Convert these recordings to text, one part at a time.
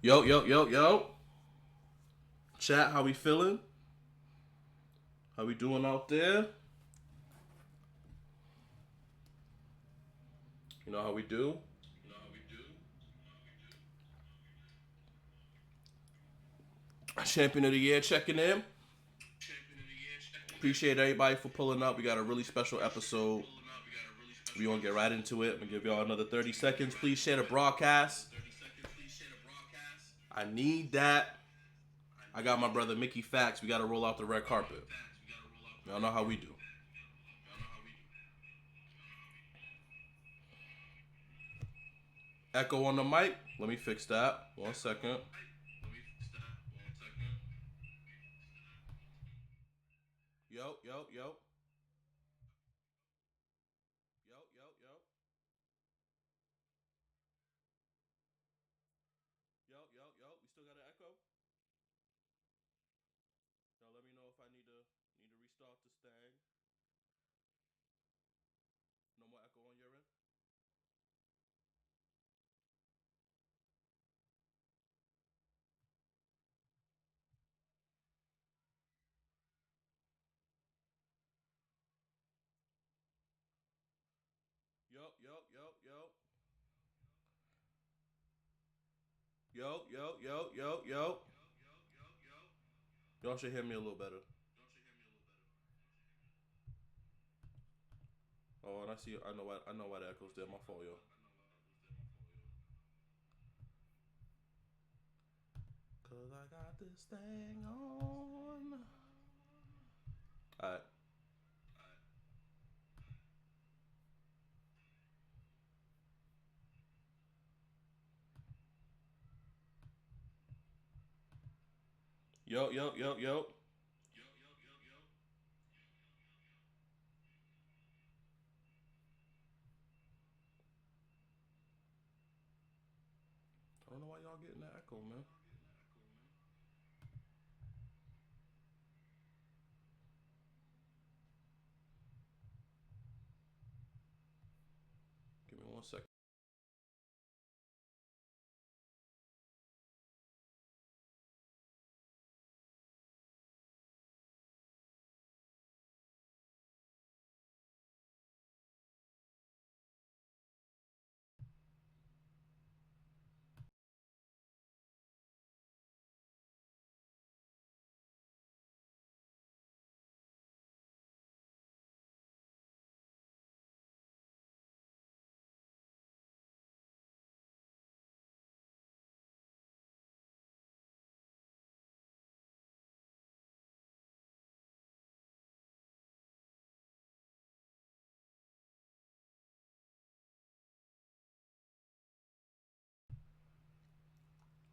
Yo, yo, yo, yo. Chat, how we feeling? How we doing out there? You know how we do? Champion of the year checking in. Appreciate everybody for pulling up. We got a really special episode. We gonna get right into it. I'm gonna give y'all another 30 seconds. Please share the broadcast. I need that. I got my brother Mickey Factz. We gotta roll out the red carpet. Y'all know how we do. Echo on the mic. Let me fix that. 1 second. Yo, yo, yo. Yo, yo, yo. Yo, yo, yo. We still got an echo? Y'all let me know if I need to restart this thing. No more echo on your end. Yo, yo, yo, yo. Yo, yo, yo, yo, yo. Y'all should hear me a little better. Oh, and I see. I know why the echoes there. My fault, yo. Cause I got this thing on. Alright. Yo, yo, yo, yo. I don't know why y'all getting that echo, man. Give me 1 second.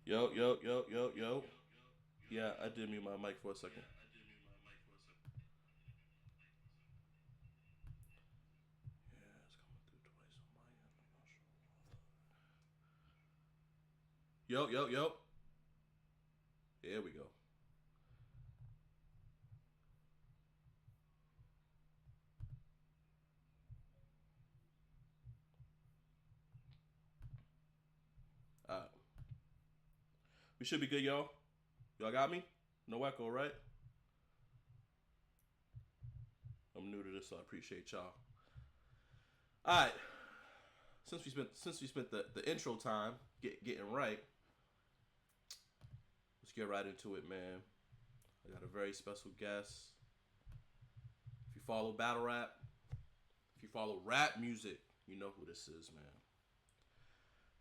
Yo, yo, yo, yo, yo. Yeah, I did mute my mic for a second. Yeah, it's coming through twice on my end. I'm not sure. Yo, yo, yo. Here we go. Alright. We should be good, y'all. Y'all got me? No echo, right? I'm new to this, so I appreciate y'all. Alright. Since we spent the intro time getting right, let's get right into it, man. I got a very special guest. If you follow battle rap, if you follow rap music, you know who this is, man.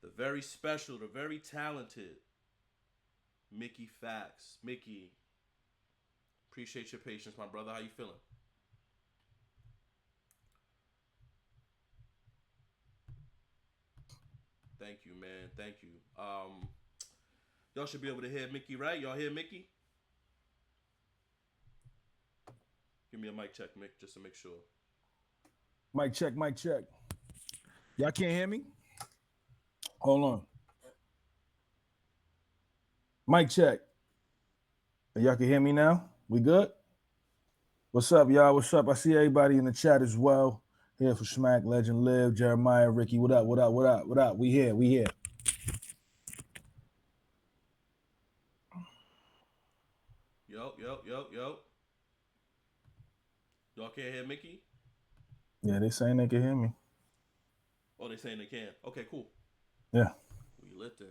The very special, the very talented Mickey Factz. Mickey, appreciate your patience, my brother. How you feeling? Thank you, man. Thank you. Y'all should be able to hear Mickey, right? Y'all hear Mickey? Give me a mic check, Mick, just to make sure. Mic check, mic check. Y'all can't hear me? Hold on. Mic check. Y'all can hear me now? We good? What's up, y'all? What's up? I see everybody in the chat as well. Here for Smack, Legend Live, Jeremiah, Ricky. What up? What up? What up? What up? We here. We here. Yo, yo, yo, yo. Y'all can't hear Mickey? Yeah, they saying they can hear me. Oh, they saying they can. Okay, cool. Yeah. We lit then.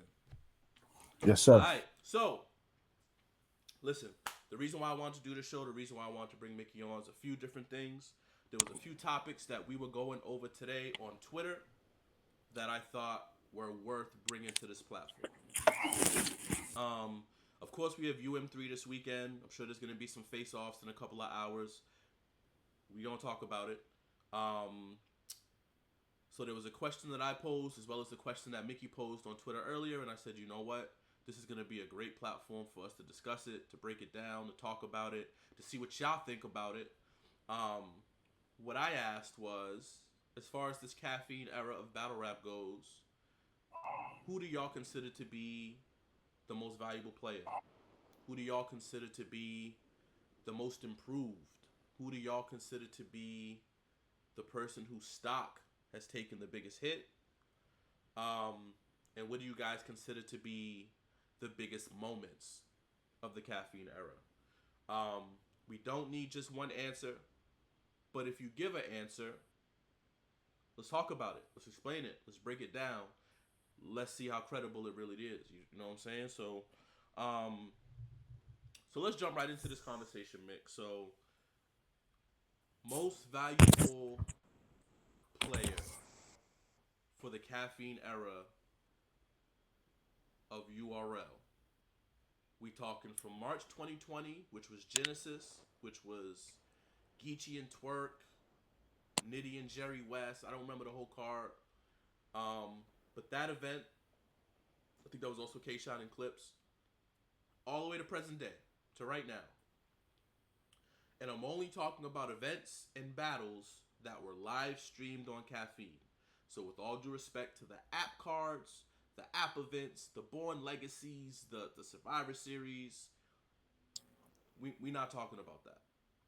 Yes, All sir. right. So, listen. The reason why I wanted to do this show, the reason why I wanted to bring Mickey on is a few different things. There was a few topics that we were going over today on Twitter that I thought were worth bringing to this platform. Um, of course, we have UM3 this weekend. I'm sure there's going to be some face-offs in a couple of hours. We gonna talk about it. Um, so there was a question that I posed as well as the question that Mickey posed on Twitter earlier, and I said, you know what? This is gonna be a great platform for us to discuss it, to break it down, to talk about it, to see what y'all think about it. Um, what I asked was, as far as this caffeine era of battle rap goes, who do y'all consider to be the most valuable player? Who do y'all consider to be the most improved? Who do y'all consider to be the person whose stock has taken the biggest hit? Um, and what do you guys consider to be the biggest moments of the caffeine era? Um, we don't need just one answer, but if you give an answer, let's talk about it. Let's explain it. Let's break it down. Let's see how credible it really is. You know what I'm saying? Um, so let's jump right into this conversation, Mick. So, most valuable player for the caffeine era of URL. We talking from March 2020, which was Genesis, which was Geechee and Twerk, Nitty and Jerry West. I don't remember the whole card. But that event, I think that was also K-Shot and Clips, all the way to present day, to right now. And I'm only talking about events and battles that were live streamed on Caffeine. So with all due respect to the app cards, the app events, the Born Legacies, the Survivor Series, we not talking about that.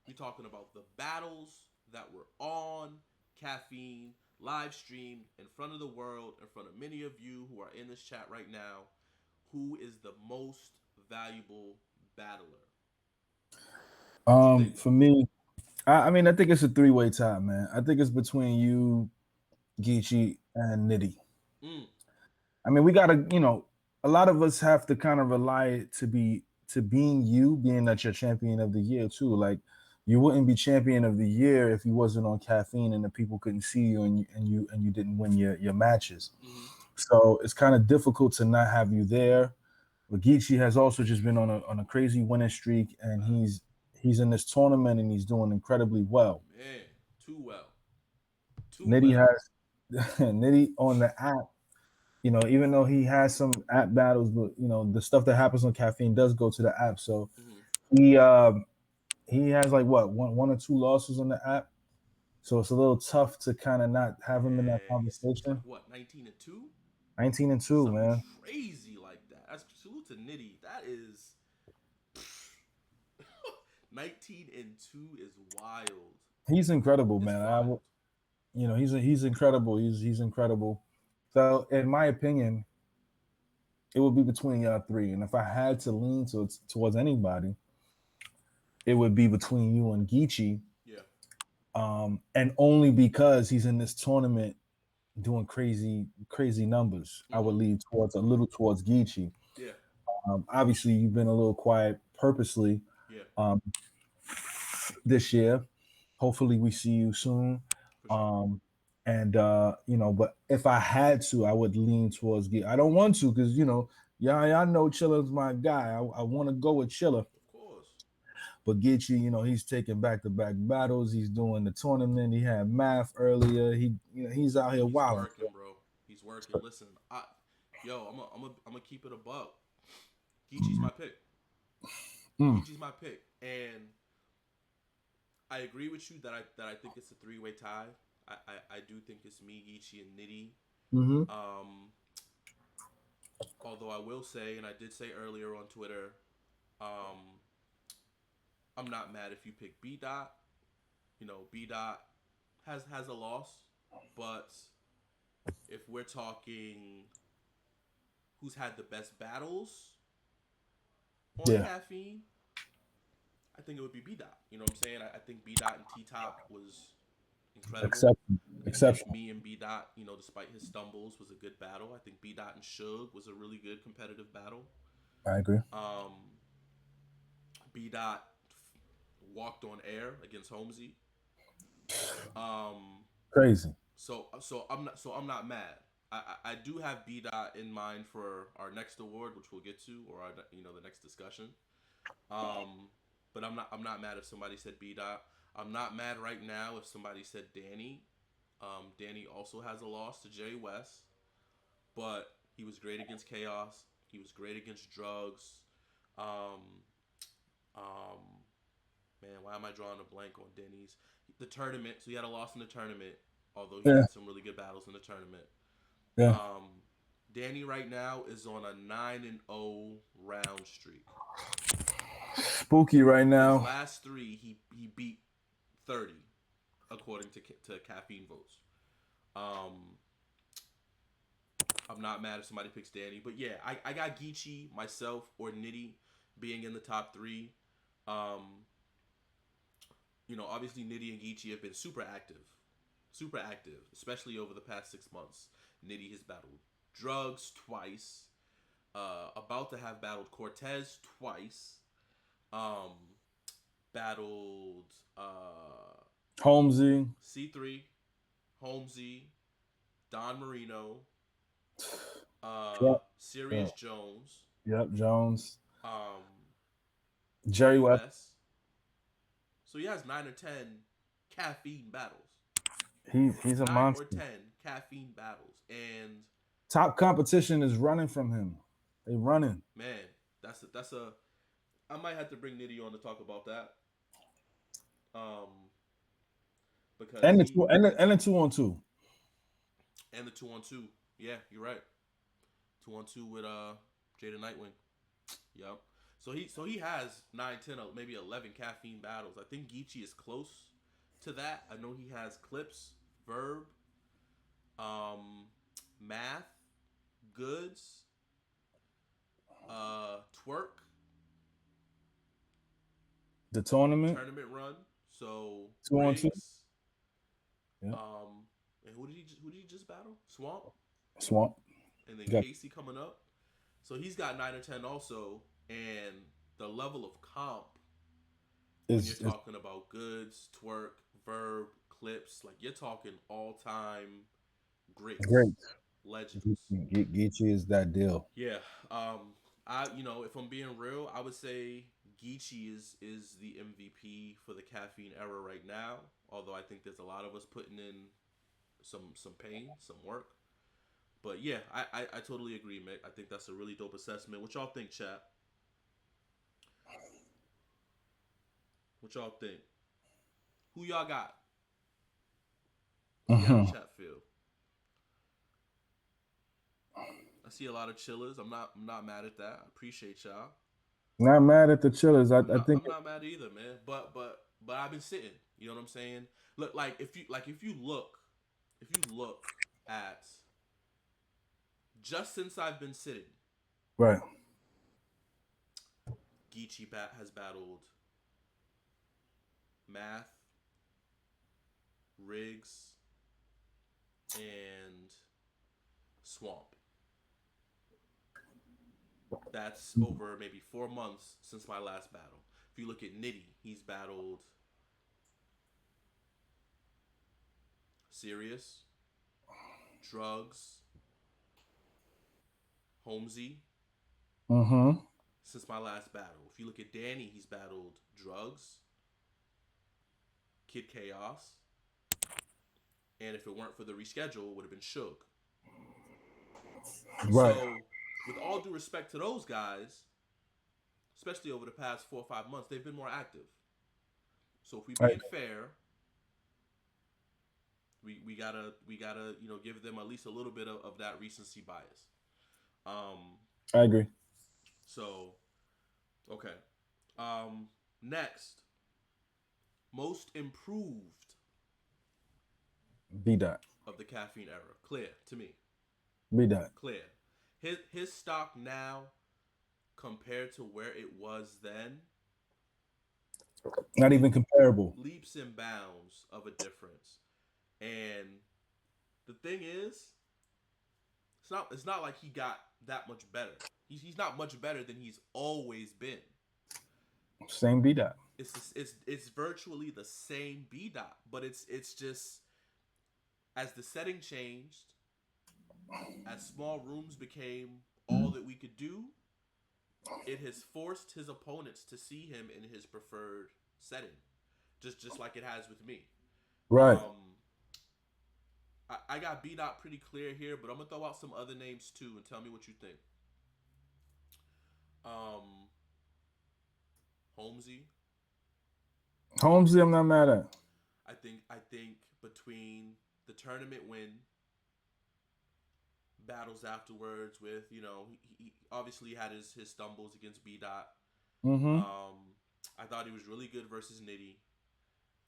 We talking about the battles that were on Caffeine, live streamed in front of the world, in front of many of you who are in this chat right now. Who is the most valuable battler? What you think? For me, I mean, I think it's a three-way tie, man. I think it's between you, Geechee, and Nitty. Mm, I mean, we gotta, a lot of us have to kind of rely to being you, being that you're champion of the year too. Like, you wouldn't be champion of the year if you wasn't on Caffeine and the people couldn't see you and you didn't win your matches. mm-hmm. So it's kind of difficult to not have you there. But Geechee has also just been on a crazy winning streak, and he's in this tournament and he's doing incredibly well. Man, too well. Too Nitty well. has Nitty on the app. Even though he has some app battles, but the stuff that happens on Caffeine does go to the app. So Mm-hmm. he um, he has like what one or two losses on the app. So it's a little tough to kind of not have him in that Yeah, he's like conversation. what, 19-2? 19-2, Something man. crazy like that. That's salute to Nitty. That is 19-2 is wild. He's incredible, It's man. wild. He's incredible. He's incredible. So in my opinion, it would be between y'all three. And if I had to lean towards anybody, it would be between you and Geechee. Yeah. And only because he's in this tournament doing crazy numbers, I Mm-hmm. would lean towards a little towards Geechee. Yeah. Obviously, you've been a little quiet purposely Yeah. um, this year. Hopefully, we see you soon. For sure. Um, but if I had to, I would lean towards Geechee. I don't want to because y'all know Chilla's my guy. I want to go with Chilla. Of course. But Geechee, he's taking back-to-back battles. He's doing the tournament. He had math earlier. He's out here He's wilding. working, bro. He's working. Listen, I'm gonna keep it a buck. Geechee's my pick. Mm, Geechee's my pick, and I agree with you that I think it's a three-way tie. I do think it's me, Geechee, and Nitty. mm-hmm. Um, although I will say, and I did say earlier on Twitter, um, I'm not mad if you pick B Dot. B Dot has a loss, but if we're talking who's had the best battles on Yeah. Caffeine, I think it would be B Dot. You know what I'm saying? I think B Dot and T Top was incredible. Exception. I think Exceptional. me and B Dot, despite his stumbles, was a good battle. I think B Dot and Suge was a really good competitive battle. I agree. Um, B Dot walked on air against Holmesy. Um, Crazy. so I'm not mad. I do have B Dot in mind for our next award, which we'll get to, or the next discussion. Um, but I'm not mad if somebody said B Dot. I'm not mad right now if somebody said Danny. Danny also has a loss to Jay West, but he was great against Chaos. He was great against Drugs. Um, um, Man, why am I drawing a blank on Denny's? The tournament, so he had a loss in the tournament, although he Yeah. had some really good battles in the tournament. Yeah. Um, Danny right now is on a 9-0 round streak. Spooky right His now. last three, he beat 30, according to Caffeine votes. Um, I'm not mad if somebody picks Danny, but yeah, I got Geechee, myself, or Nitty being in the top three. Um, Obviously Nitty and Geechee have been super active, especially over the past 6 months. Nitty has battled Drugs twice, about to have battled Cortez twice, um, battled Holmesy. C3, Holmesy, Don Marino, Yep. Serious Yep. Jones, Yep. Jones. um, Jerry Jerry West. West. So he has 9 or 10 caffeine battles. He's a 9 or monster. 10 caffeine battles. And Top competition is running from him. They running. man, that's a I might have to bring Nitty on to talk about that. Um, because And the he two and the 2-on-2. and the 2-on-2. Yeah, you're right. 2-on-2 with Jada Nightwing. Yep. So he has 9, 10, maybe 11 caffeine battles. I think Geechee is close to that. I know he has Clips, Verb, um, Math, Goods, Twerk, The tournament. Tournament Run. So 2-on-2. Riggs, Yeah. and who did he just battle? Swamp, Swamp. and then Got Casey coming up. So he's got 9 or 10 also, and the level of comp when you're is talking about Goods, Twerk, Verb, Clips, like you're talking all time greats, great. legends. Geechee is that deal. Yeah. If I'm being real, I would say Geechee is the MVP for the caffeine era right now. Although I think there's a lot of us putting in some pain, some work. But yeah, I totally agree, Mick. I think that's a really dope assessment. What y'all think, chat? What y'all think? Who y'all got? See how the Mm-hmm. chat feel. I see a lot of chillers. I'm not mad at that. I appreciate y'all. Not mad at the Chillers. I, I'm I not think I'm not mad either, man. But I've been sitting. You know what I'm saying? Look, if you look at just since I've been sitting, right. Geechee has battled Math, Riggs, and Swamp. That's over maybe 4 months since my last battle. If you look at Nitty, he's battled Serious, Drugs, Holmesy Mm-hmm. since my last battle. If you look at Danny, he's battled Drugs, Kid Chaos, and if it weren't for the reschedule, it would have been Suge. Right. So, with all due respect to those guys, especially over the past 4 or 5 months, they've been more active. So, if we I, being fair, we gotta give them at least a little bit of that recency bias. Um, I agree. so okay. Next, most improved B dot. of the caffeine era. Clear to me. B dot. Clear. His stock now compared to where it was then Not even comparable. leaps and bounds of a difference. And the thing is, it's not like he got that much better. He's not much better than he's always been. Same B dot. It's virtually the same B dot, but it's just as the setting changed, as small rooms became all that we could do, it has forced his opponents to see him in his preferred setting, just like it has with me. Right. I got B dot pretty clear here, but I'm gonna throw out some other names too and tell me what you think. Um, Holmesy, Holmesy, I'm not mad at. I think between the tournament win, battles afterwards with he obviously had his stumbles against B dot. Mm-hmm. I thought he was really good versus Nitty.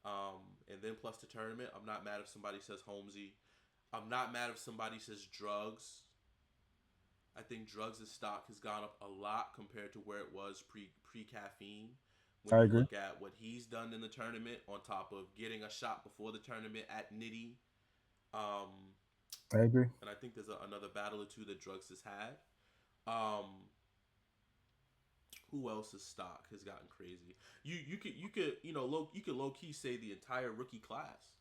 And then plus the tournament, I'm not mad if somebody says Holmesy. I'm not mad if somebody says Drugs. I think Drugs' stock has gone up a lot compared to where it was pre caffeine. When I you agree. look at what he's done in the tournament, on top of getting a shot before the tournament at Nitty, um, I agree. and I think there's another battle or two that Drugs has had. Um, who else's stock has gotten crazy? You could low key say the entire rookie class.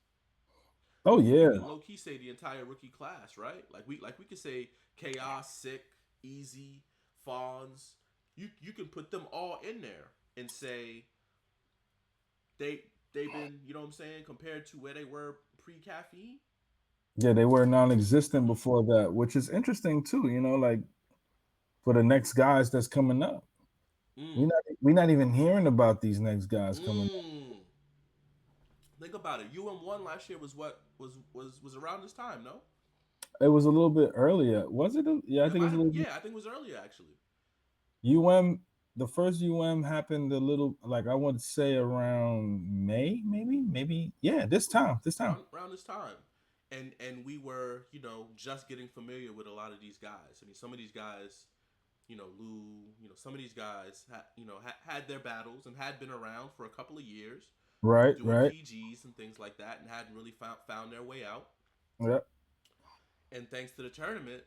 Oh You yeah. can low key say the entire rookie class, right? Like we could say Chaos, Sick, Easy, Fawns. You can put them all in there and say they they've been, you know what I'm saying, compared to where they were pre caffeine. Yeah, they were non-existent before that, which is interesting too. Like for the next guys that's coming up. Mm. We not even hearing about these next guys coming up. Mm. Think about it. UM1 last year was what was around this time, no? It was a little bit earlier. Was it? Yeah, I It think it might was a have. little bit. Yeah, I think it was earlier actually. UM, the first UM happened a little, like I would say around May, maybe. Yeah, this time. This time. Around this time, and we were just getting familiar with a lot of these guys. I mean, some of these guys, Lou, some of these guys had their battles and had been around for a couple of years Right, doing right. PGs and things like that, and hadn't really found their way out. Yeah. And thanks to the tournament,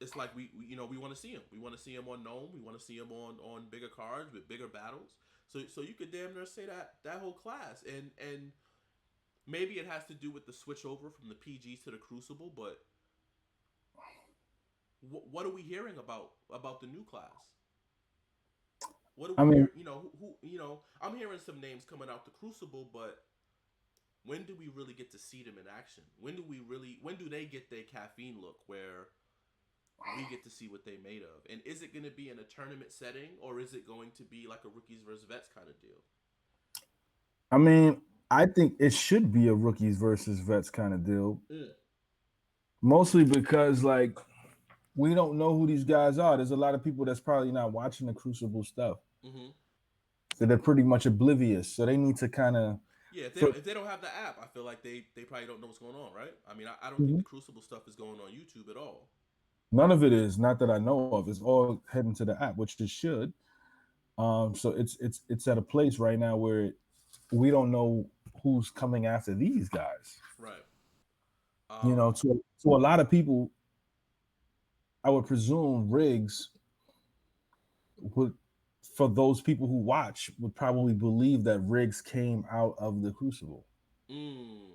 it's like we want to see him. We want to see him on Gnome. We want to see him on bigger cards with bigger battles. So you could damn near say that whole class, and maybe it has to do with the switch over from the PGs to the Crucible. But what are we hearing about the new class? What do I we mean, hear? Who I'm hearing some names coming out the Crucible, but when do we really get to see them in action? When do they get their caffeine look where we get to see what they made of? And is it going to be in a tournament setting, or is it going to be like a rookies versus vets kind of deal? I mean, I think it should be a rookies versus vets kind of deal. Mm. Mostly because like we don't know who these guys are. There's a lot of people that's probably not watching the Crucible stuff. Mm-hmm. So they're pretty much oblivious. So they need to kind of Yeah, if they for don't if they don't have the app, I feel like they probably don't know what's going on, right? I mean, I don't think Mhm. the Crucible stuff is going on YouTube at all. None of it is, not that I know of. It's all heading to the app, which it should. So it's at a place right now where we don't know who's coming after these guys. Right. Um. To a lot of people, I would presume Riggs would, for those people who watch, would probably believe that Riggs came out of the Crucible. Mm,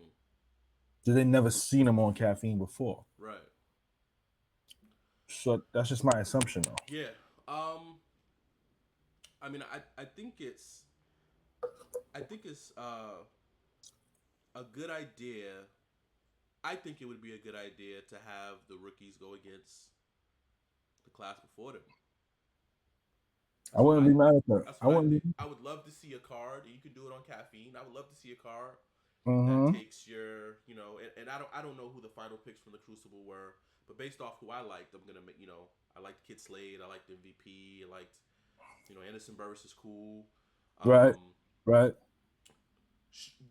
So they never seen him on caffeine before. right. So that's just my assumption, though. Yeah. Um. I mean, I think it's a good idea. I think it would be a good idea to have the rookies go against the class before them. I That's what wouldn't I be mad at that. that's I what I wouldn't think. be. I would love to see a card, and you can do it on caffeine. I would love to see a card that Mm-hmm. takes your, and I don't know who the final picks from the Crucible were, but based off who I liked, I'm gonna make, I liked Kid Slade, I liked MVP, I liked, Anderson Burris is cool. Right. Um, Right.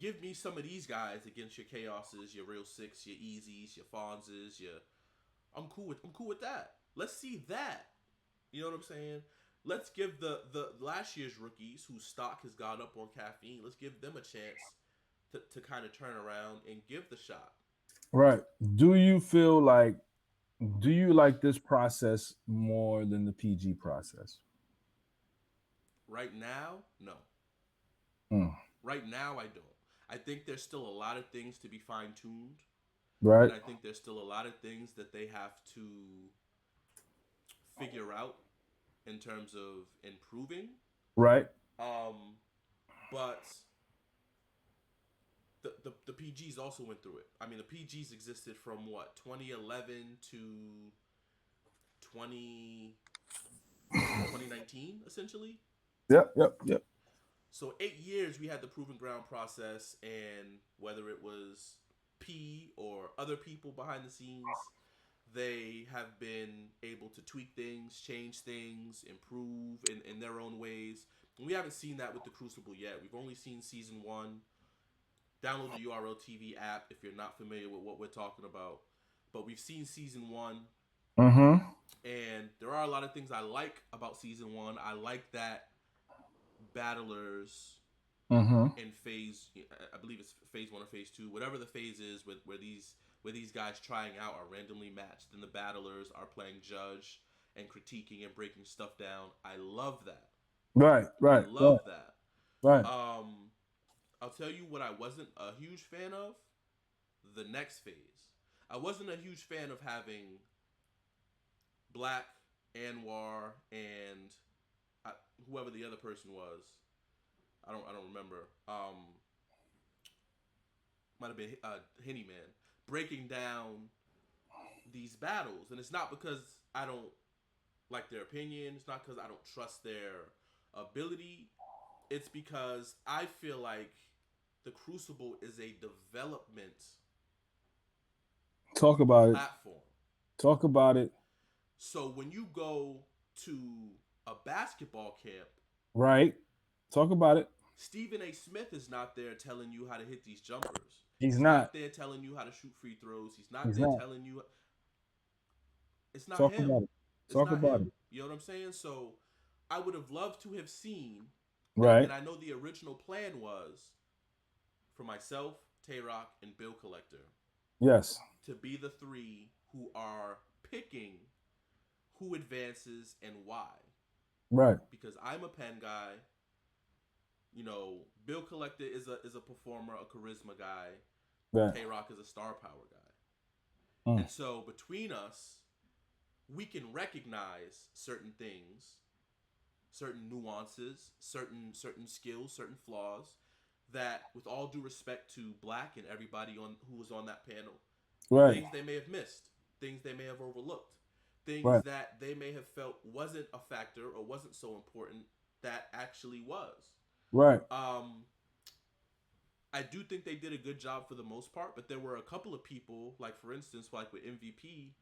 give me some of these guys against your Chaoses, your Real Six, your Easies, your Fonzes, your. I'm cool with that. Let's see that. You know what I'm saying? let's give the last year's rookies whose stock has gone up on caffeine. Let's give them a chance to kind of turn around and give the shot. Right. Do you feel like do you like this process more than the PG process? Right now, no. Mm. Right now, I don't. I think there's still a lot of things to be fine tuned, and Right. I think there's still a lot of things that they have to figure out in terms of improving. Right. Um, but the PGs also went through it. I mean, the PGs existed from what 2011 to 20 2019, essentially. Yep. Yep. Yep. So 8 years we had the proven ground process, and whether it was P or other people behind the scenes, they have been able to tweak things, change things, improve in their own ways. And we haven't seen that with the Crucible yet. We've only seen season one. Download the URL TV app if you're not familiar with what we're talking about. But we've seen season one, Mm-hmm. and there are a lot of things I like about season one. I like that battlers Mm-hmm. in phase, I believe it's phase one or phase two, whatever the phase is, where these guys trying out are randomly matched, and the battlers are playing judge and critiquing and breaking stuff down. I love that. Right. I Right. Right. love that. Right. Um, I'll tell you what I wasn't a huge fan of. The next phase, I wasn't a huge fan of having Black, Anwar, and I, whoever the other person was. I don't remember. Might have been Henny Man breaking down these battles, and it's not because I don't like their opinion. It's not because I don't trust their ability. It's because I feel like the Crucible is a development Talk about it. platform. Talk about it. So when you go to a basketball camp, Right. Talk about it. Stephen A. Smith is not there telling you how to hit these jumpers. He's He's not not. there telling you how to shoot free throws. He's not He's there not. telling you. It's not Talk him. about it. It's Talk not about him. it. You know what I'm saying? So I would have loved to have seen, and Right. I know the original plan was for myself, Tay Rock, and Bill Collector Yes. to be the three who are picking who advances and why. Right. Because I'm a pen guy. You know, Bill Collector is a performer, a charisma guy. Right. Tay Rock is a star power guy. Mm. And so between us, we can recognize certain things, certain nuances, certain skills, certain flaws that, with all due respect to Black and everybody on who was on that panel, Right. things they may have missed, things they may have overlooked, things Right. that they may have felt wasn't a factor or wasn't so important that actually was. Right. Um, I do think they did a good job for the most part, but there were a couple of people, like for instance, like with MVP.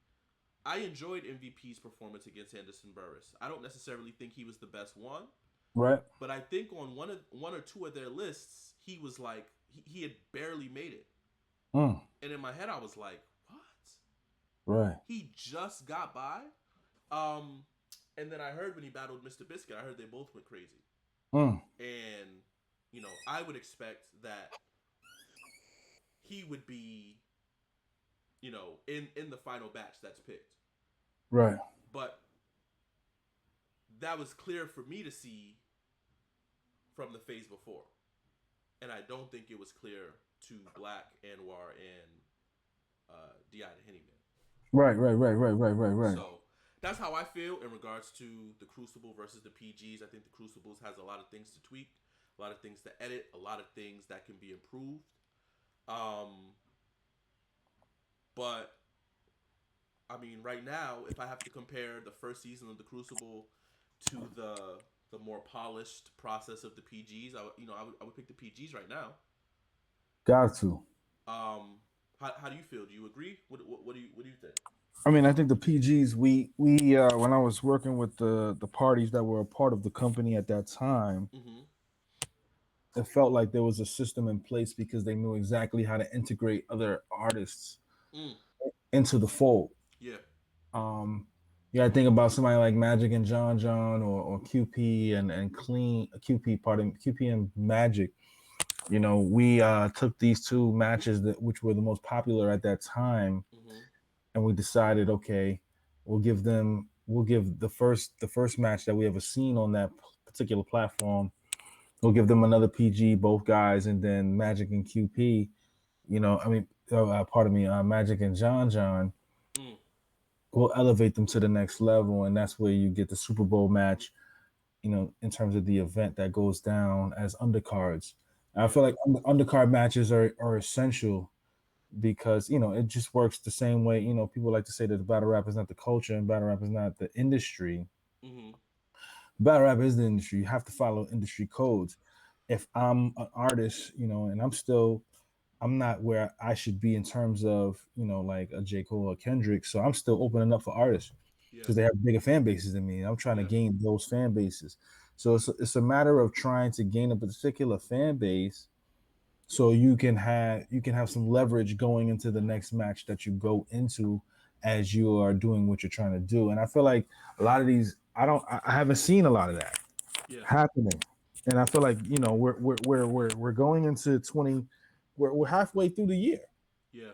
I enjoyed MVP's performance against Anderson Burris. I don't necessarily think he was the best one, Right. but I think on one or two of their lists, he was like he had barely made it. Mm. And in my head, I was like, "What? Right. He just got by?" Um, and then I heard when he battled Mr. Biscuit, I heard they both went crazy. Mm. And you know, I would expect that he would be, you know, in the final batch that's picked. Right. But that was clear for me to see from the phase before, and I don't think it was clear to Black, Anwar, and Di the Henny Man. Right. Right. Right. Right. Right. Right. Right. So that's how I feel in regards to the Crucible versus the PGs. I think the Crucibles has a lot of things to tweak, a lot of things to edit, a lot of things that can be improved. Um, but I mean, right now, if I have to compare the first season of the Crucible to the more polished process of the PGs, I would pick the PGs right now. Got to. How do you feel? Do you agree? What do you think? I mean, I think the PGs. We when I was working with the parties that were a part of the company at that time, Mm-hmm. it felt like there was a system in place because they knew exactly how to integrate other artists Mm. into the fold. Yeah. Um, You gotta think about somebody like Magic and John or QP and Clean QP, pardon, QP and Magic. You know, we took these two matches that which were the most popular at that time, Mm-hmm. and we decided, okay, we'll give the first match that we ever seen on that particular platform. We'll give them another PG, both guys, and then Magic and QP. You know, I mean, pardon me, Magic and John. Mm. We'll elevate them to the next level, and that's where you get the Super Bowl match. You know, in terms of the event that goes down as undercards. I Yeah. feel like undercard matches are essential because it just works the same way. People like to say that the battle rap is not the culture and battle rap is not the industry. Mm-hmm. Battle rap is the industry. You have to follow industry codes. If I'm an artist, and I'm not where I should be in terms of like a J. Cole or Kendrick, so I'm still opening up for artists Yeah. because they have bigger fan bases than me. I'm trying to Yeah. gain those fan bases. So it's a matter of trying to gain a particular fan base so you can have some leverage going into the next match that you go into as you are doing what you're trying to do. And I feel like a lot of these I haven't seen a lot of that Yeah. happening. And I feel like we're going into 20, we're halfway through the year, Yeah.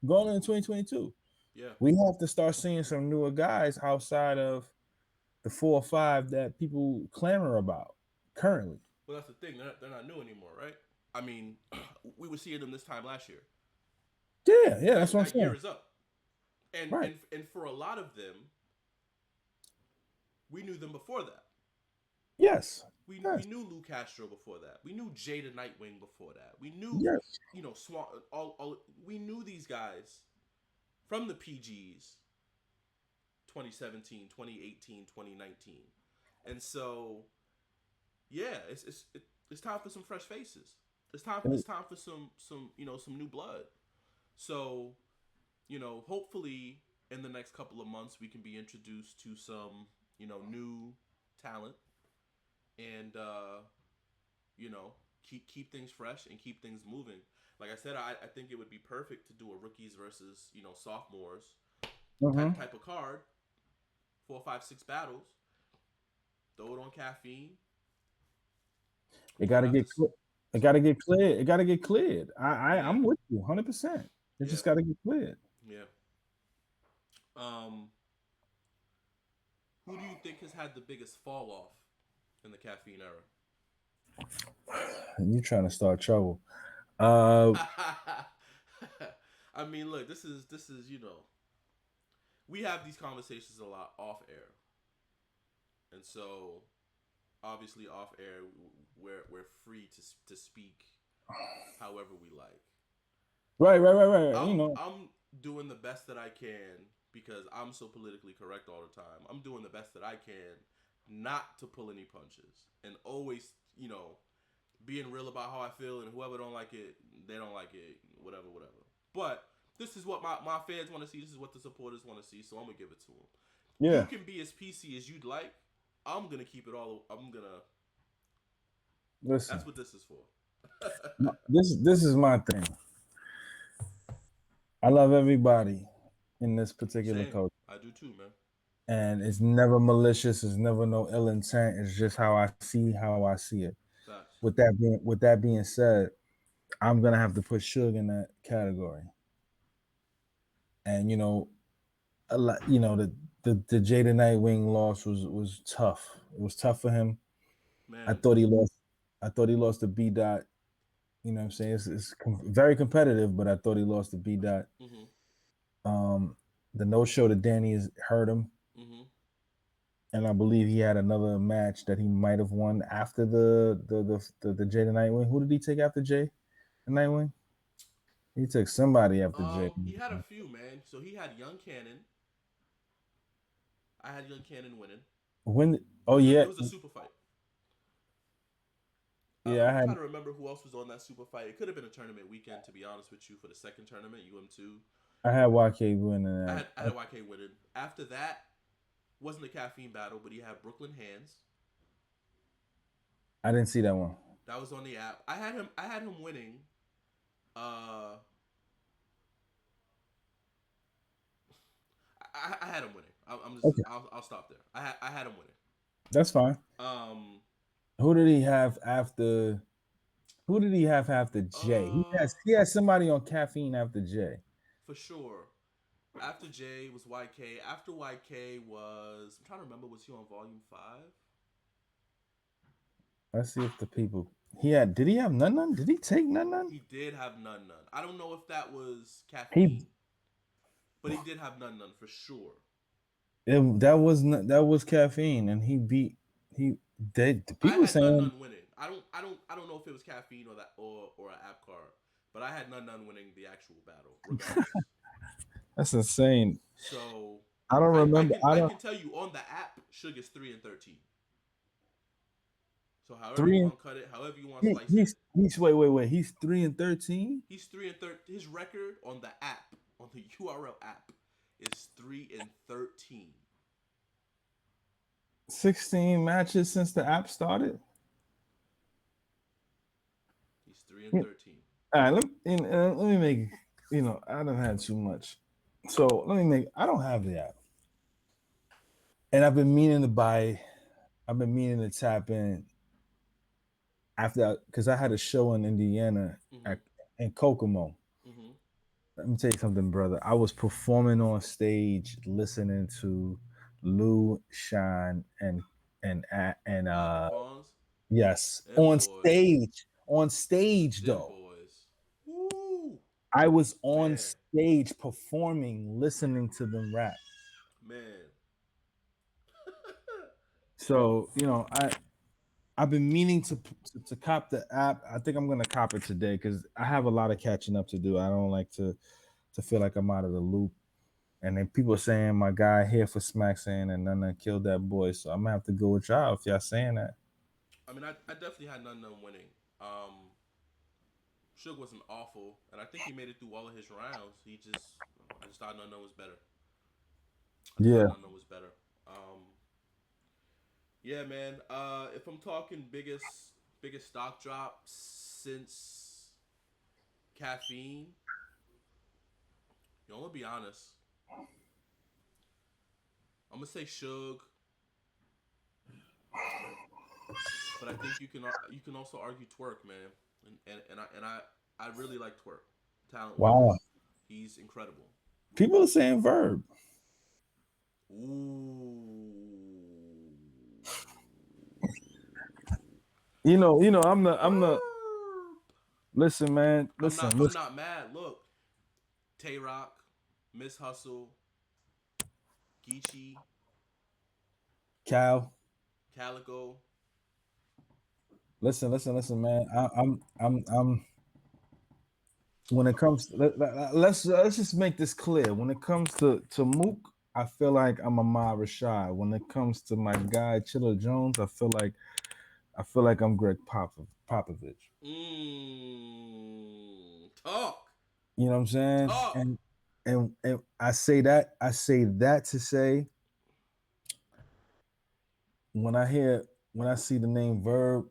going into 2022. Yeah. We have to start seeing some newer guys outside of the 4 or 5 that people clamor about currently. Well, that's the thing. They're not new anymore, right? I mean, we were seeing them this time last year. Yeah, that's That what I'm that year saying. is up, and Right. and and for a lot of them, we knew them before that. Yes. We Yes. knew Lou Castro before that. We knew Jada Nightwing before that. We knew, Yes. Swan. All we knew these guys from the PGs 2017, 2018, 2019, and so yeah, it's time for some fresh faces. It's time for some new blood. So hopefully in the next couple of months we can be introduced to some new talent and keep things fresh and keep things moving. Like I said, I think it would be perfect to do a rookies versus sophomores type Hmm. type of card, 4, 5, 6 battles. Throw it on Caffeine. It Throw got it to out get this. it got So to get cleared. It got to get cleared. yeah, I'm with you 100%. It yeah, just got to get cleared. yeah. Um, who do you think has had the biggest fall off in the Caffeine era? You trying to start trouble? Uh, I mean, look, this is we have these conversations a lot off air, and so obviously off air we're free to speak however we like. right. I'm doing the best that I can because I'm so politically correct all the time. I'm doing the best that I can not to pull any punches and always being real about how I feel, and whoever don't like it, they don't like it, whatever. But this is what my fans want to see. This is what the supporters want to see. So I'm gonna give it to them. You Yeah. can be as PC as you'd like. I'm gonna keep it all. I'm gonna. Listen, That's what this is for. this is my thing. I love everybody in this particular Same. culture, I do too, man. and it's never malicious. It's never no ill intent. It's just how I see it. Facts. With that being said, I'm gonna have to put Suge in that category. And a lot, the Jada Nightwing loss was tough. It was tough for him. I Man. thought he lost. I thought he lost to B dot. You know what I'm saying? Very competitive, but I thought he lost to B dot. Mhm. Um, the no show to Danny has hurt him, Mhm. and I believe he had another match that he might have won after the Jada Nightwing. Who did he take after Jay Nightwing? He took somebody after Jay. He had a few, man. So he had Young Cannon. I had Young Cannon winning. When? It Oh was a yeah, it was a super fight. yeah. I'm trying to remember who else was on that super fight. It could have been a tournament weekend, to be honest with you, for the second tournament, UM2. I had YK winning I that. had I had YK winning. After that, wasn't a Caffeine battle, but he had Brooklyn Hands. I didn't see that one. That was on the app. I had him winning. Uh, I had him winning. I'm just Okay, I'll stop there. I had him winning. that's fine. Um. Who did he have after? Who did he have after Jay? Uh. He has somebody on caffeine after Jay. For sure. After J was YK. After YK was I'm trying to remember, was he on Volume 5? Let's see if the people he had. Did he have none none? Did he take none none? He did have None None. I don't know if that was He Caffeine, but he did have None None for sure. that was caffeine, and he beat he. The I people had None saying None winning. I don't know if it was Caffeine or that or an app card, but I had None None winning the actual battle regardless. that's insane. So I don't I remember. can I I don't can tell you on the app, Suge is 3-13. So however you three and want to cut it, however you want to slice it, he's wait. He's 3-13. he's 3-13. His record on the app, on the URL app, is 3-13. 16 matches since the app started. He's three and Yeah. thirteen. All right, let me make I don't have too much, so let me make. I don't have the app, and I've been meaning to buy. I've been meaning to tap in after because I had a show in Indiana Mm-hmm. in Kokomo. Mm-hmm. Let me tell you something, brother. I was performing on stage, listening to Lou, Shine, and The Fonz, yes, them boys, on stage them though. boys. Woo, I was on man, stage performing, listening to them rap. man. So I've been meaning to cop the app. I think I'm gonna cop it today because I have a lot of catching up to do. I don't like to feel like I'm out of the loop. And then people are saying my guy here for Smack saying and none killed that boy. So I'm gonna have to go with y'all if y'all saying that. I mean, I definitely had none of them winning. Suge wasn't awful, and I think he made it through all of his rounds. I just thought none of them was better. I just thought Yeah. none of them was better. Um, yeah, man. If I'm talking biggest stock drop since Caffeine, I'm gonna be honest. I'm gonna say Suge, but I think you can also argue Twerk, man. And I really like Twerk, talent Wow. wise. He's incredible. People are saying Verb. Ooh. I'm the Verb. listen, man. I'm not mad. Look, Tay Rock, Miss Hustle, Geechee, Cal. Calico. Listen, man. I'm when it comes let's just make this clear. When it comes to Mook, I feel like I'm Ahmad Rashad. When it comes to my guy Chilla Jones, I feel like I'm Greg Popovich. Talk. You know what I'm saying? Talk. And I say that to say when I see the name Verb,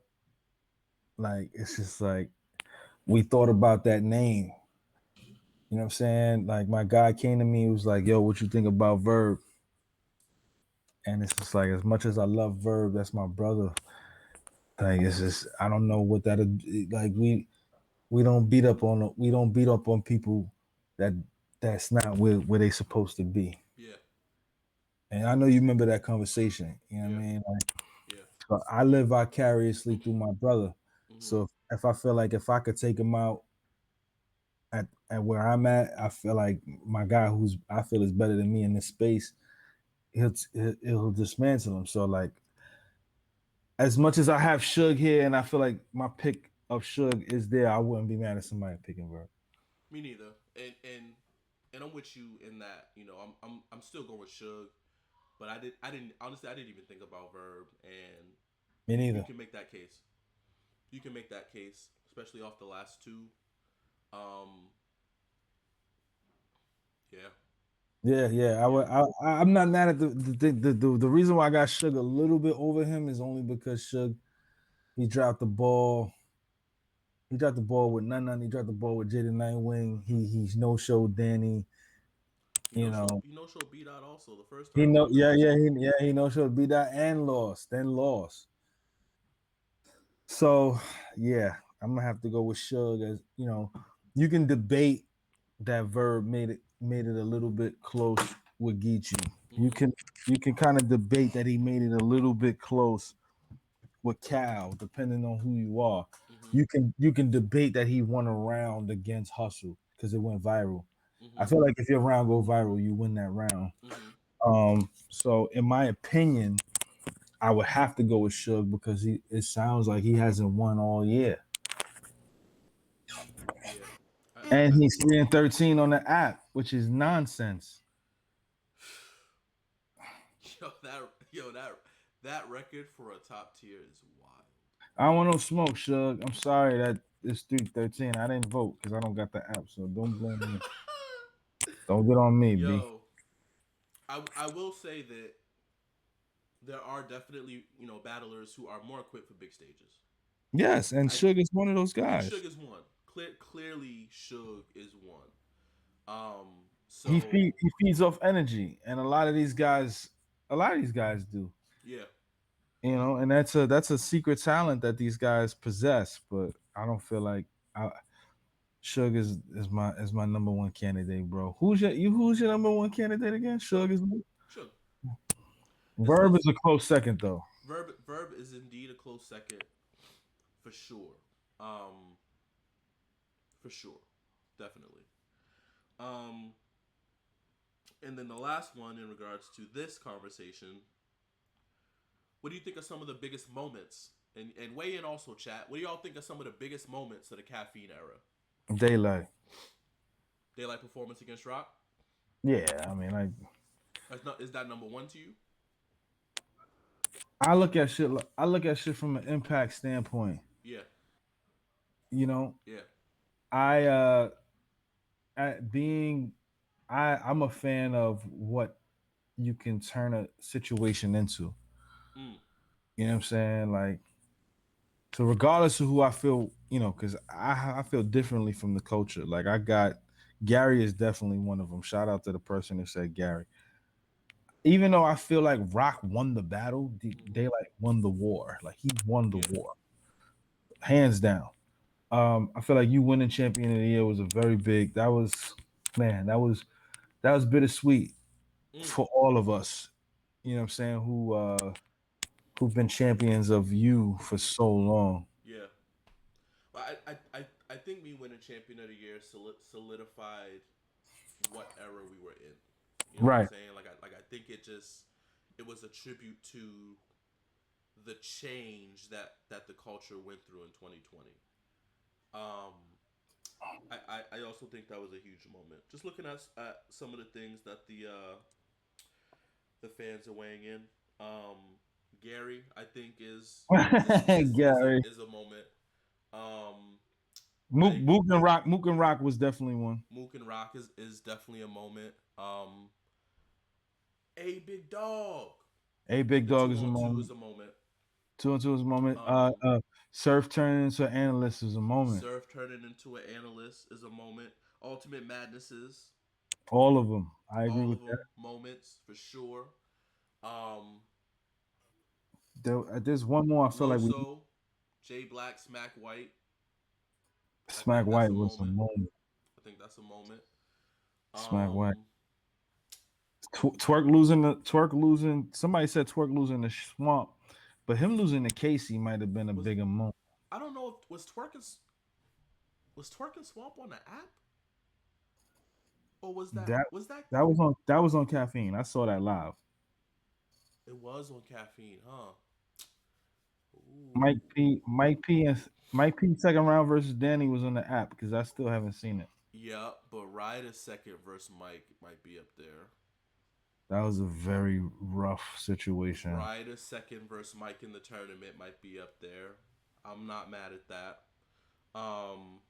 like it's just like we thought about that name. You know what I'm saying? Like my guy came to me, he was like, "Yo, what you think about Verb?" And it's just like as much as I love Verb, that's my brother. Like it's just I don't know what that like we don't beat up on people that that's not where they supposed to be. Yeah. And I know you remember that conversation. You know what I Yeah. mean? Like Yeah. so I live vicariously through my brother. Mm-hmm. So if I feel like if I could take him out at where I'm at, I feel like my guy who's I feel is better than me in this space, he'll dismantle him. So like as much as I have Suge here, and I feel like my pick of Suge is there, I wouldn't be mad at somebody picking Verb. Me neither. And I'm with you in that. I'm still going with Suge, but I didn't honestly I didn't even think about Verb, and Me you neither. can make that case. You can make that case, especially off the last two. Um, yeah, Yeah. yeah. I'm not mad at the reason why I got Suge a little bit over him is only because Suge he dropped the ball. He dropped the ball with None. He dropped the ball with Jaden Nightwing. He's no show Danny. You know, She'll beat out also the first he tournament know, was yeah, yeah, also. he knows she'll beat that and lost, then lost. So yeah, I'm gonna have to go with Suge. As you know, you can debate that Verb made it a little bit close with Geechee. You Mm-hmm. can you can kind of debate that he made it a little bit close with Cal, depending on who you are. Mm-hmm. You can debate that he won a round against Hustle because it went viral. I Mm-hmm. feel like if your round go viral, you win that round. Mm-hmm. So in my opinion, I would have to go with Suge because it sounds like he hasn't won all year. Yeah. And I he's 3-13 on the app, which is nonsense. that record for a top tier is wild. I don't want no smoke, Suge. I'm sorry that it's 3-13. I didn't vote because I don't got the app, so don't blame me. Don't get on me, B. Yo, I will say that there are definitely battlers who are more equipped for big stages. Yes, and I Suge is one of those and guys. Suge is one. Clearly, Suge is one. He So feed, he feeds off energy, and a lot of these guys do. yeah, And that's a secret talent that these guys possess. But I don't feel like Suge is my number one candidate, bro. Who's your number one candidate again? Suge Suge, is Suge. Verb It's is a close second though. Verb is indeed a close second for sure. Um, for sure, definitely. Um, and then the last one in regards to this conversation, what do you think are some of the biggest moments? And weigh in also, chat. What do y'all think are some of the biggest moments of the Caffeine era? Daylight. Daylight performance against Rock. Yeah, I mean, like Is that number one to you? I look at shit from an impact standpoint. Yeah, You know, yeah. I at being I'm a fan of what you can turn a situation into. Mm, You know what I'm saying? Like, so regardless of who I feel, because I feel differently from the culture. Like I got Gary is definitely one of them. Shout out to the person who said Gary. Even though I feel like Rock won the battle, mm-hmm. Daylight won the war. Like he won the Yeah. war, hands down. I feel like you winning champion of the year was a very big. That was, man. That was bittersweet Mm, for all of us. You know what I'm saying? Who've been champions of you for so long. yeah. Well, I think me winning champion of the year solidified what era we were in. You know what I'm Right. saying? I think it was a tribute to the change that the culture went through in 2020. Um, I also think that was a huge moment. Just looking at some of the things that the fans are weighing in. Gary, I think Gary. is a moment. Um, I Mook, think Mook and Rock was definitely one. Mook and Rock is definitely a moment. A big dog. A Big The Dog two is a on two moment. is a moment. 2-2 is a moment. Um, Surf turning into an analyst is a moment. Surf turning into an analyst is a moment. Ultimate Madnesses, All of them. I agree all with of that. them moments for sure. Um, There's one more. I feel like we Loso, J Black, Smack White. I Smack think that's White a was a moment. moment. I think that's a moment. Smack White. Um, Twerk losing. Somebody said Twerk losing the swamp, but him losing to Casey might have been a was bigger moment. I don't know if was Twerk and Swamp on the app, or That was that that was on Caffeine. I saw that live. it was on Caffeine, huh? Mike Ooh. P, Mike P, and Mike P second round versus Danny was on the app because I still haven't seen it. Yeah, but Ryder's second versus Mike might be up there. That was a very rough situation. Ryder's second versus Mike in the tournament might be up there. I'm not mad at that. Um,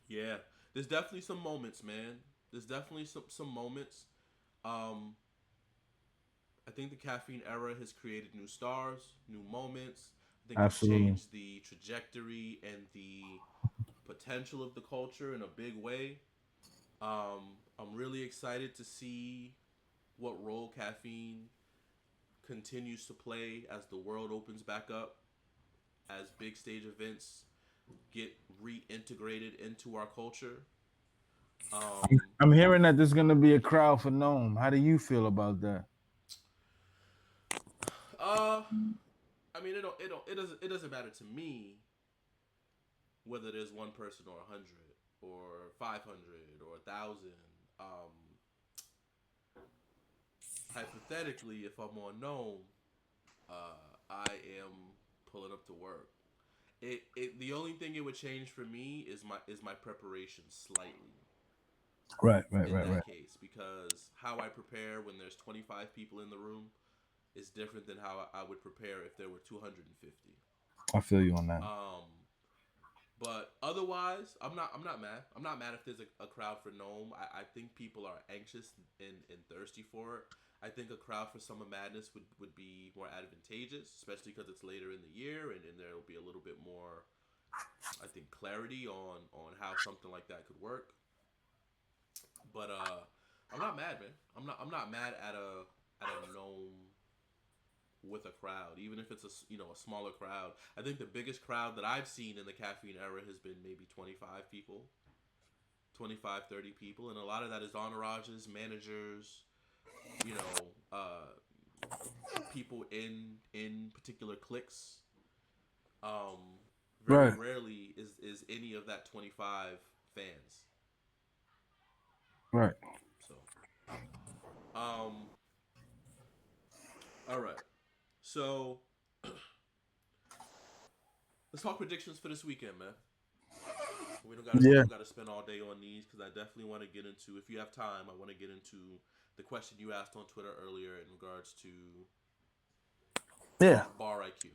yeah, there's definitely some moments, man. There's definitely some moments. Um, I think the Caffeine era has created new stars, new moments. I think it's Absolutely. changed the trajectory and the potential of the culture in a big way. I'm really excited to see what role caffeine continues to play as the world opens back up, as big stage events get reintegrated into our culture. Um, I'm hearing that there's gonna be a crowd for Gnome. How do you feel about that? uh, I mean, it doesn't matter to me whether there's one person or 100 or 500 or 1,000. Um, Hypothetically, if I'm on Gnome, I am pulling up to work. The only thing it would change for me is my preparation slightly Right, right, in right, that right. case, because how I prepare when there's 25 people in the room is different than how I would prepare if there were 250. I feel you on that. Um, but otherwise, I'm not mad. I'm not mad if there's a crowd for Gnome. I think people are anxious and thirsty for it. I think a crowd for Summer Madness would be more advantageous, especially because it's later in the year and there will be a little bit more, I think, clarity on how something like that could work. But I'm not mad, man. I'm not mad at a Gnome with a crowd, even if it's a smaller crowd. I think the biggest crowd that I've seen in the caffeine era has been maybe 25 people, 25 30 people, and a lot of that is entourages, managers, you know, people in particular cliques. Um, Very Right. rarely is any of that 25 fans. Right. So, um, all right. So let's talk predictions for this weekend, man. We Yeah. don't gotta spend all day on these because I definitely want to get into. If you have time, I want to get into the question you asked on Twitter earlier in regards to Yeah. bar IQ.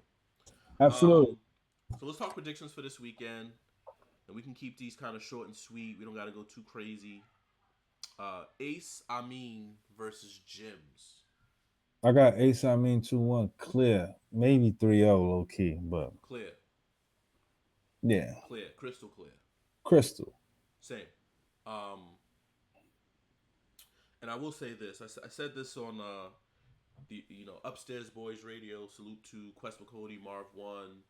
Absolutely. Um, so let's talk predictions for this weekend, and we can keep these kind of short and sweet. We don't got to go too crazy. Ace Amin versus Jims. I got Ace. I mean, 2-1 clear. Maybe 3-0 low key, but Clear, yeah, clear, crystal clear. Crystal. Same. Um, and I will say this. I said this on the upstairs boys radio. Salute to Quest McCody, Marv One,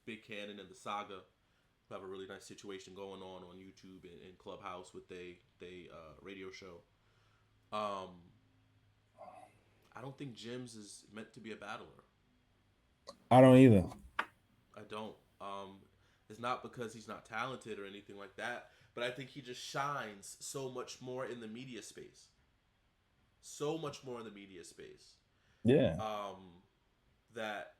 Big Cannon, and the Saga. Who have a really nice situation going on YouTube and Clubhouse with they radio show. Um, I don't think Jims is meant to be a battler. I don't either. I don't. It's not because he's not talented or anything like that, but I think he just shines so much more in the media space. So much more in the media space. Yeah, Um, that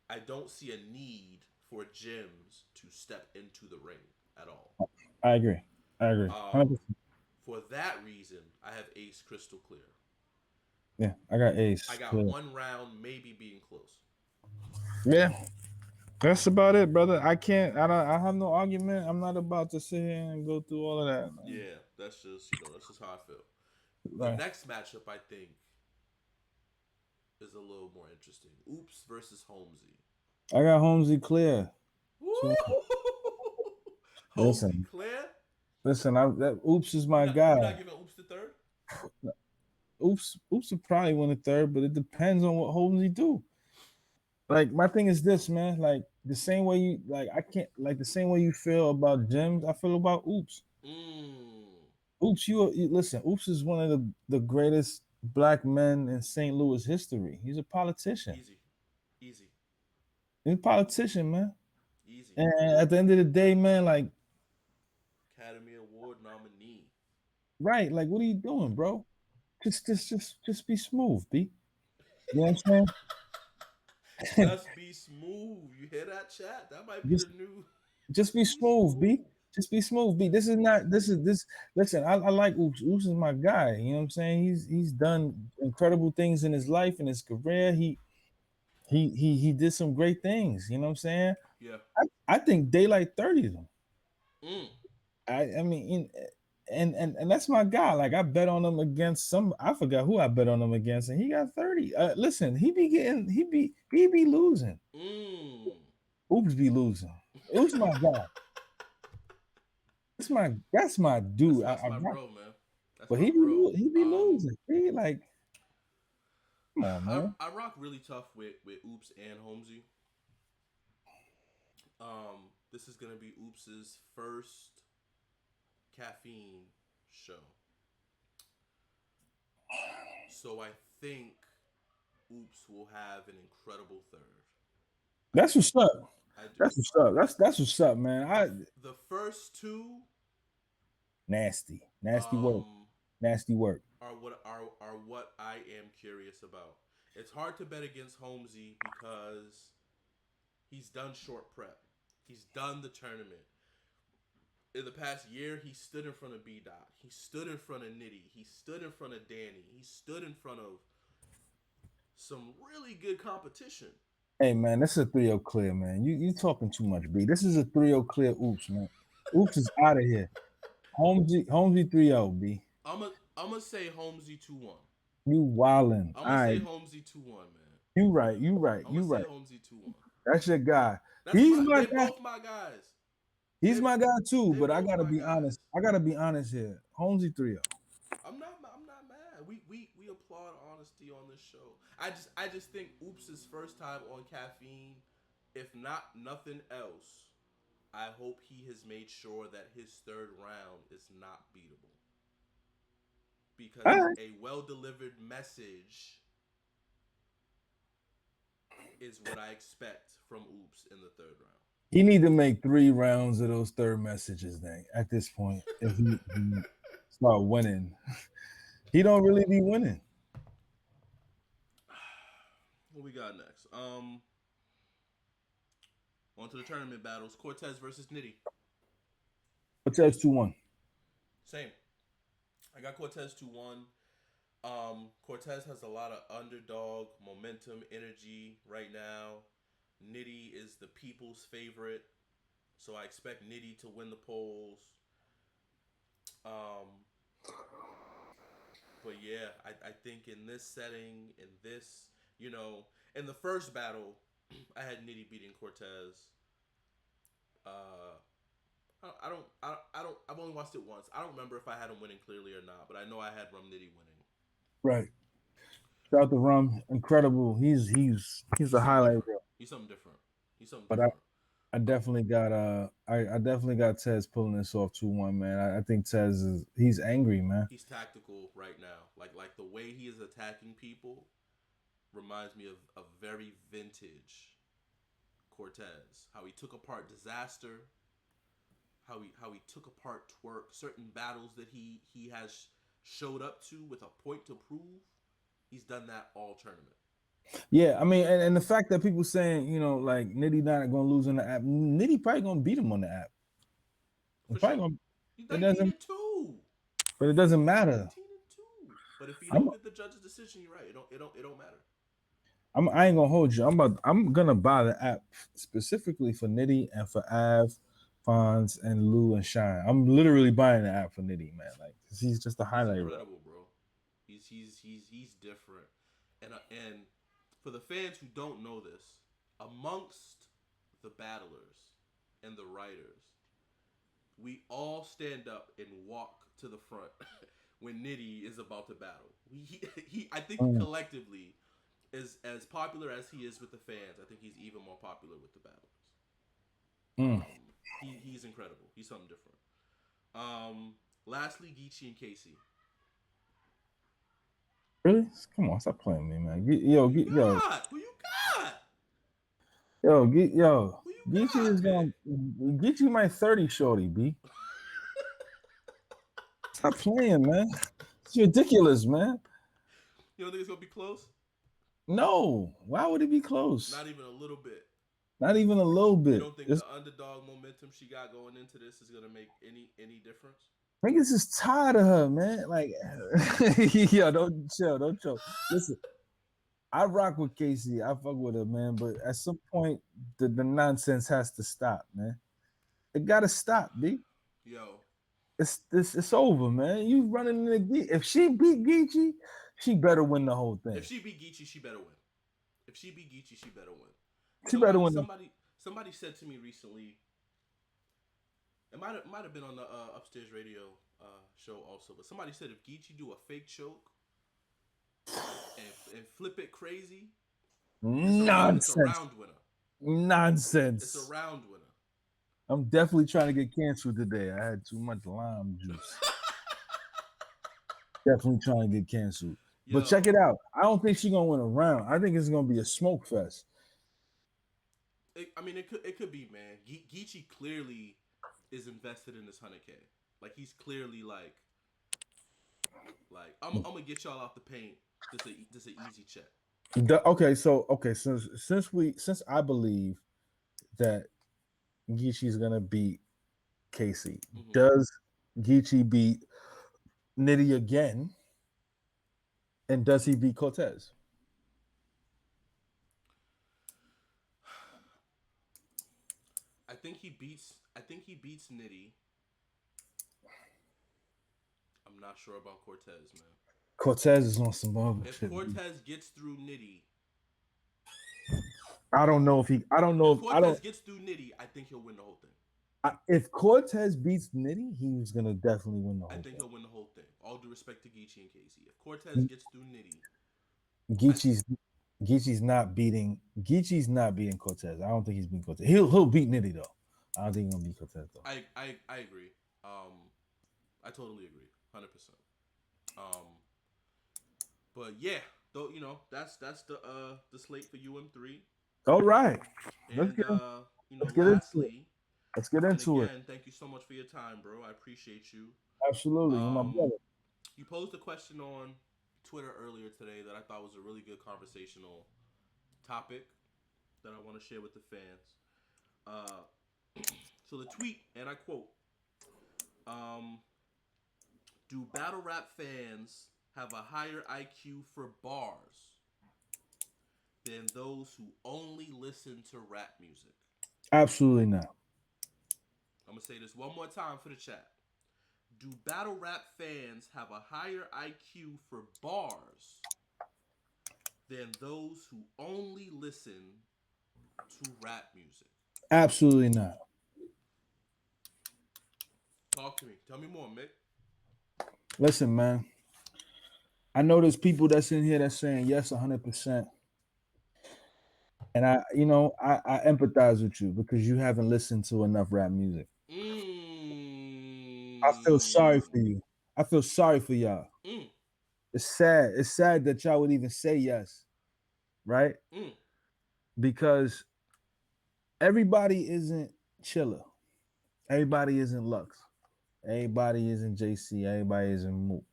I don't see a need for Jims to step into the ring at all. I agree. I agree. 100%. For that reason, I have Ace crystal clear. Yeah, I got I Ace. got Clear. one round maybe being close. Yeah, that's about it, brother. I can't. I don't. I have no argument. I'm not about to sit here and go through all of that, man. Yeah, that's just how I feel. The Right. next matchup I think is a little more interesting. Oops versus Holmesy. I got Holmesy clear. Woo! So Holmesy listen, clear. listen. That Oops is You my not guy. you not giving Oops the third? Oops will probably win the third, but it depends on what Holmesy do. Like my thing is this, man. Like the same way you like, I can't like the same way you feel about Gems. I feel about Oops. Mmm. Oops, you listen. Oops is one of the greatest black men in St. Louis history. He's a politician. Easy, easy, He's a politician, man. easy. And at the end of the day, man, like, Academy Award nominee. right, like, what are you doing, bro? Just be smooth, B. You know what I'm saying? Just be smooth. You hear that, chat? That might be the just new. just Just be be smooth, B. smooth. Just be smooth, B. This is not. This is this. Listen, I like Oops. Oops is my guy. You know what I'm saying? He's done incredible things in his life and his career. He did some great things. You know what I'm saying? Yeah. I think Daylight 30 them. Mm. I mean, and that's my guy. Like I bet on him against some. I forgot who I bet on him against, and he got 30. Listen, he be losing. Mm. Oops be losing. Oops my guy. That's my dude. That's my I bro, man. That's But my bro. he be losing. He like, come on, man. I rock really tough with Oops and Holmesy. This is gonna be Oops's first Caffeine show, so I think Oops will have an incredible third. I That's do. what's up. I do. That's what's up. That's what's up, man. The I the first two nasty work, um nasty work. are what I am curious about. It's hard to bet against Holmesy because he's done short prep. He's done the tournament. In the past year, he stood in front of B Dot. He stood in front of Nitty. He stood in front of Danny. He stood in front of some really good competition. Hey man, this is a 3-0 clear, man. You talking too much, B. This is a 3-0 clear. Oops, man. Oops is out of here. Holmesy 3-0, B. I'm gonna say Holmesy 2-1. You wildin'. I'm All gonna say right. Holmesy 2-1, man. You right. You right. I'm You gonna say right. Holmesy 2-1. That's your guy. That's He's my. my They guy. both my guys. He's They my guy too, they but I both gotta my be guys. honest. I gotta be honest here. Holmesy 3-0. I'm not mad. We applaud honesty on this show. I just think Oops' first time on Caffeine, if not nothing else, I hope he has made sure that his third round is not beatable. All Because right. a well delivered message is what I expect from Oops in the third round. He need to make 3 rounds of those third messages then at this point. If he start winning. He don't really be winning. What we got next? On to the tournament battles. Cortez versus Nitty. Cortez 2-1. Same. I got Cortez 2-1. Cortez has a lot of underdog momentum, energy right now. Nitty is the people's favorite, so I expect Nitty to win the polls. Um, but yeah, I think in this setting, in this, in the first battle, I had Nitty beating Cortez. Uh, I've only watched it once. I don't remember if I had him winning clearly or not, but I know I had Rum Nitty winning. Right. Shout out to Rum. Incredible. He's He's a something highlight different. reel. He's something different. He's something But different. I definitely got I definitely got Tez pulling this off 2-1, man. I think Tez he's angry, man. He's tactical right now. Like the way he is attacking people reminds me of a very vintage Cortez. How he took apart Disaster, how he took apart Twerk, certain battles that he has showed up to with a point to prove. He's done that all tournament. Yeah, I mean, and the fact that people saying, like Nitty not gonna lose on the app, Nitty probably gonna beat him on the app. For It's probably sure. gonna He's it doesn't 19-2. but it doesn't He's matter. 19-2. But if you I'm don't get the judge's decision, you're right. It don't matter. I ain't gonna hold you. I'm gonna buy the app specifically for Nitty and for Av, Fonz, and Lou and Shine. I'm literally buying the app for Nitty, man. Like, 'cause he's just a He's highlight reel. incredible, bro. He's different. And for the fans who don't know this, amongst the battlers and the writers, we all stand up and walk to the front when Nitty is about to battle. I think Mm, collectively, is as popular as he is with the fans. I think he's even more popular with the battlers. mm. He's incredible. He's something different. Lastly, Geechee and Casey. Really? Come on, stop playing me, man. Who you got? Who you got? Yo, Who you Geechee got, is man? going. Geechee my 30 shorty, B. Stop playing, man. It's ridiculous, man. You don't think it's gonna be close? No, why would it be close? Not even a little bit. Not even a little You bit. don't think It's, the underdog momentum she got going into this is gonna make any difference? niggas is tired of her, man. Like, yo, don't chill, don't chill. Listen, I rock with Casey. I fuck with her, man. But at some point, the nonsense has to stop, man. It gotta stop, B. Yo, It's over, man. You running in the If she beat Geechee, she better win the whole thing. if she beat Geechee, she better win. If she beat Geechee, she better win. She better win. Somebody said to me recently. It might have been on the upstairs radio. show also. But somebody said if Geechee do a fake choke and flip it crazy, it's a Nonsense. round winner. It's a Nonsense. round winner. I'm definitely trying to get canceled today. I had too much lime juice. Definitely trying to get canceled. But check Yo, it out. I don't think she's gonna win a round. I think it's gonna be a smoke fest. I mean, it could be, man. Geechee clearly is invested in this 100K. Like he's clearly like I'm gonna get y'all off the paint. This a easy check. Okay, since I believe that Geechee's gonna beat Casey, Mm-hmm. does Geechee beat Nitty again? And does he beat Cortez? I think he beats Nitty. I'm not sure about Cortez, man. Cortez is on some other If shit. Cortez gets through Nitty, I don't know if he. I don't know if if I don't. Cortez gets through Nitty, I think he'll win the whole thing. If Cortez beats Nitty, he's gonna definitely win the I whole think thing. he'll win the whole thing. All due respect to Geechee and Casey. If Cortez gets through Nitty, I Geechee's Geechee's not beating Cortez. I don't think he's beating Cortez. He'll beat Nitty though. I don't think he's gonna beat Cortez though. I agree. I totally agree, 100%. Um, but yeah, though that's the slate for UM3, All right, let's and get let's get into it. lastly, Let's get and into it. again, thank you so much for your time, bro. I appreciate you. Absolutely, you're my Um, brother. you posed a question on Twitter earlier today that I thought was a really good conversational topic that I want to share with the fans. Uh, so the tweet, and I quote, um, "Do battle rap fans have a higher IQ for bars than those who only listen to rap music?" Absolutely not. I'm gonna say this one more time for the chat. Do battle rap fans have a higher IQ for bars than those who only listen to rap music? Absolutely not. Talk to me. Tell me more, Mick. Listen, man. I know there's people that's in here that's saying yes, 100%. And I empathize with you because you haven't listened to enough rap music. I feel sorry Mm. for you. I feel sorry for y'all. Mm. It's sad. It's sad that y'all would even say yes, right? Mm. Because everybody isn't Chilla. Everybody isn't Lux. Everybody isn't JC. Everybody isn't Moot.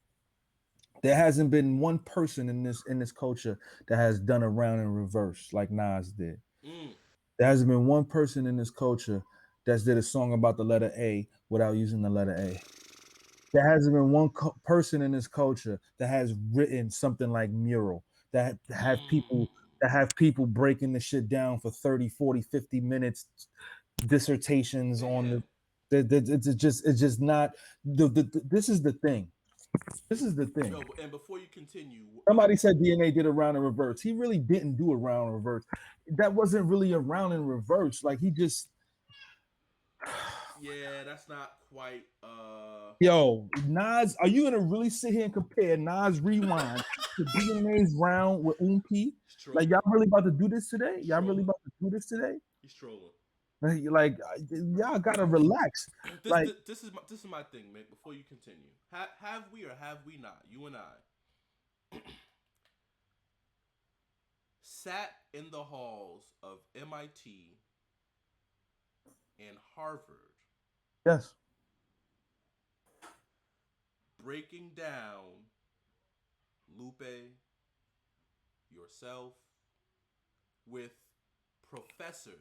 There hasn't been one person in this culture that has done a round in reverse like Nas did. Mm. There hasn't been one person in this culture that's did a song about the letter A without using the letter A. There hasn't been one person in this culture that has written something like Mural that have people Mm. that have people breaking the shit down for 30, 40, 50 minutes, dissertations on Damn. it's just not this is the thing. This is the thing. Yo, and before you continue, Somebody said DNA did a round in reverse. He really didn't do a round in reverse. That wasn't really a round in reverse. Like he just yeah, that's not quite. Yo, Nas, are you gonna really sit here and compare Nas Rewind to DNA's round with Ump? He's Like trolling. y'all really about to do this today? He's Y'all really trolling. about to do this today? He's trolling. Like y'all gotta relax. This, Like this this is my thing, Mick. Before you continue, have we or have we not? You and I sat in the halls of MIT and Harvard, yes, breaking down Lupe, yourself, with professors,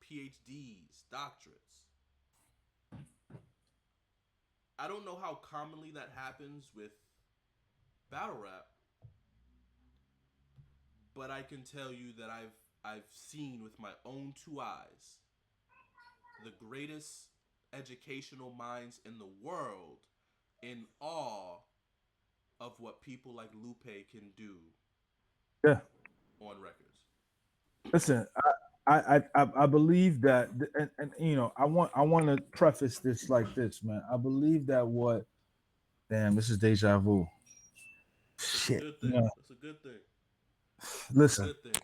PhDs, doctorates. I don't know how commonly that happens with battle rap, but I can tell you that I've seen with my own two eyes the greatest educational minds in the world in awe of what people like Lupe can do yeah. on records. Listen, I believe that, and you know, I want to preface this like this, man. I believe that what, damn, this is deja vu. It's a Shit, good you thing. know, It's a good thing. It's a listen, good thing.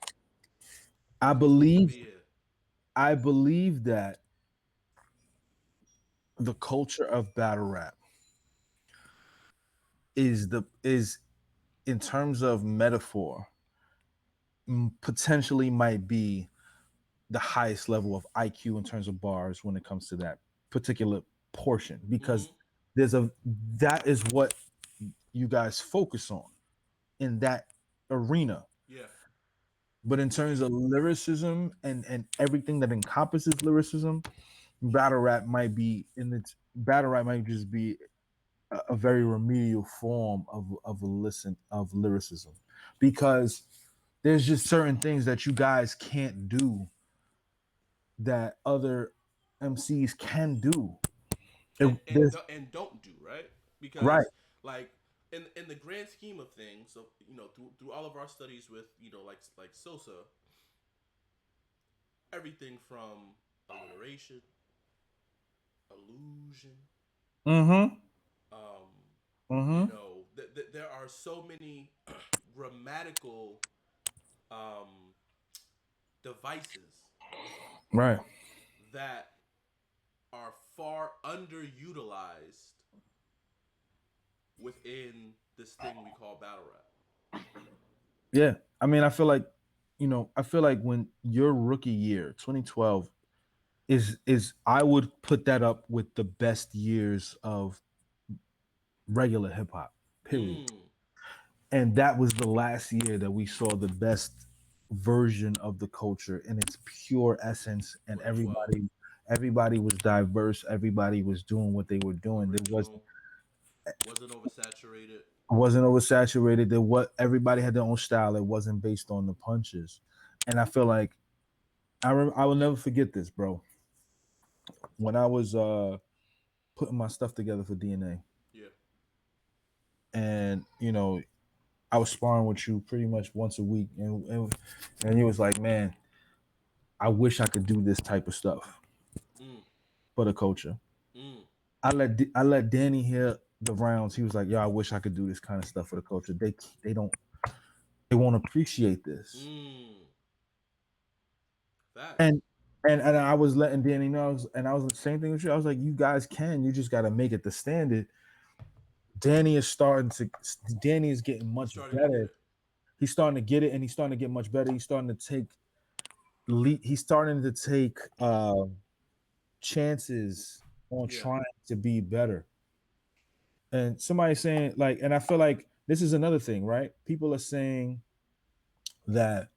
I We supposed to believe, be here. I believe that the culture of battle rap is in terms of metaphor, potentially might be the highest level of IQ in terms of bars when it comes to that particular portion, because Mm-hmm. there's a that is what you guys focus on in that arena. Yeah. But in terms of lyricism and everything that encompasses lyricism, battle rap might just be a very remedial form of a listen of lyricism, because there's just certain things that you guys can't do that other MCs can do. There's And don't do right right. because like in the grand scheme of things, so through all of our studies with like Sosa, everything from alliteration, allusion, Mm-hmm. um, Mm-hmm. there are so many grammatical um, devices Right. that are far underutilized within this thing we call battle rap. Yeah. I mean, I feel like, I feel like when your rookie year, 2012, is I would put that up with the best years of regular hip hop. Period. Mm, And that was the last year that we saw the best version of the culture in its pure essence, and 2012 everybody was diverse, everybody was doing what they were doing. There original wasn't oversaturated. wasn't oversaturated. There what everybody had their own style. It wasn't based on the punches. And I feel like I will never forget this, bro. When I was putting my stuff together for DNA, Yeah. and I was sparring with you pretty much once a week, and you was like, man, I wish I could do this type of stuff Mm, for the culture. mm, I let Danny hear the rounds. He was like, "Yo, I wish I could do this kind of stuff for the culture. They don't they won't appreciate this." mm. Facts. And and I was letting Danny know, and I was the same thing with you. I was like, "You guys can. You just got to make it the standard." Danny is starting to. Danny is getting He's much starting to get better. it. He's starting to get it, and he's starting to get much better. He's starting to take He's starting to take chances on Yeah. trying to be better. And somebody saying like, and I feel like this is another thing, right? People are saying that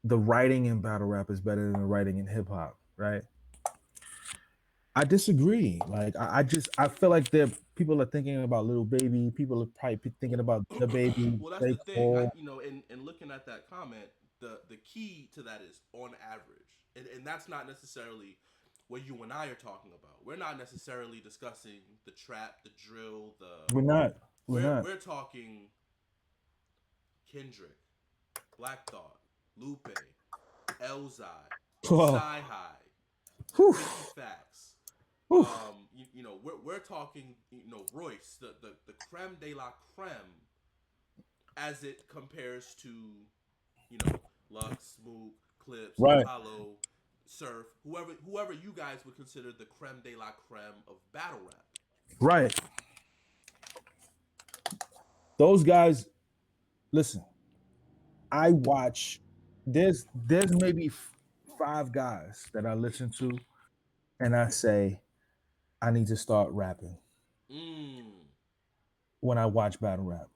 the writing in battle rap is better than the writing in hip hop, right? I disagree. Like I feel like there people are thinking about Little Baby. People are probably thinking Well, about the Baby, well, that's J. the thing. Cole. In looking at that comment, the key to that is on average, and that's not necessarily what you and I are talking about. We're not necessarily discussing the trap, the drill, the We're not. We're not. we're talking Kendrick, Black Thought, Lupe, Elzai, Oh, Sci High, whew, 50 Facts. whew. We're talking, Royce, the creme de la creme, as it compares to, Lux, Smook, Clips, Right, Hollow, Surf, whoever you guys would consider the creme de la creme of battle rap. right. Those guys. Listen, I watch. There's maybe five guys that I listen to, and I say I need to start rapping Mm. when I watch battle rap.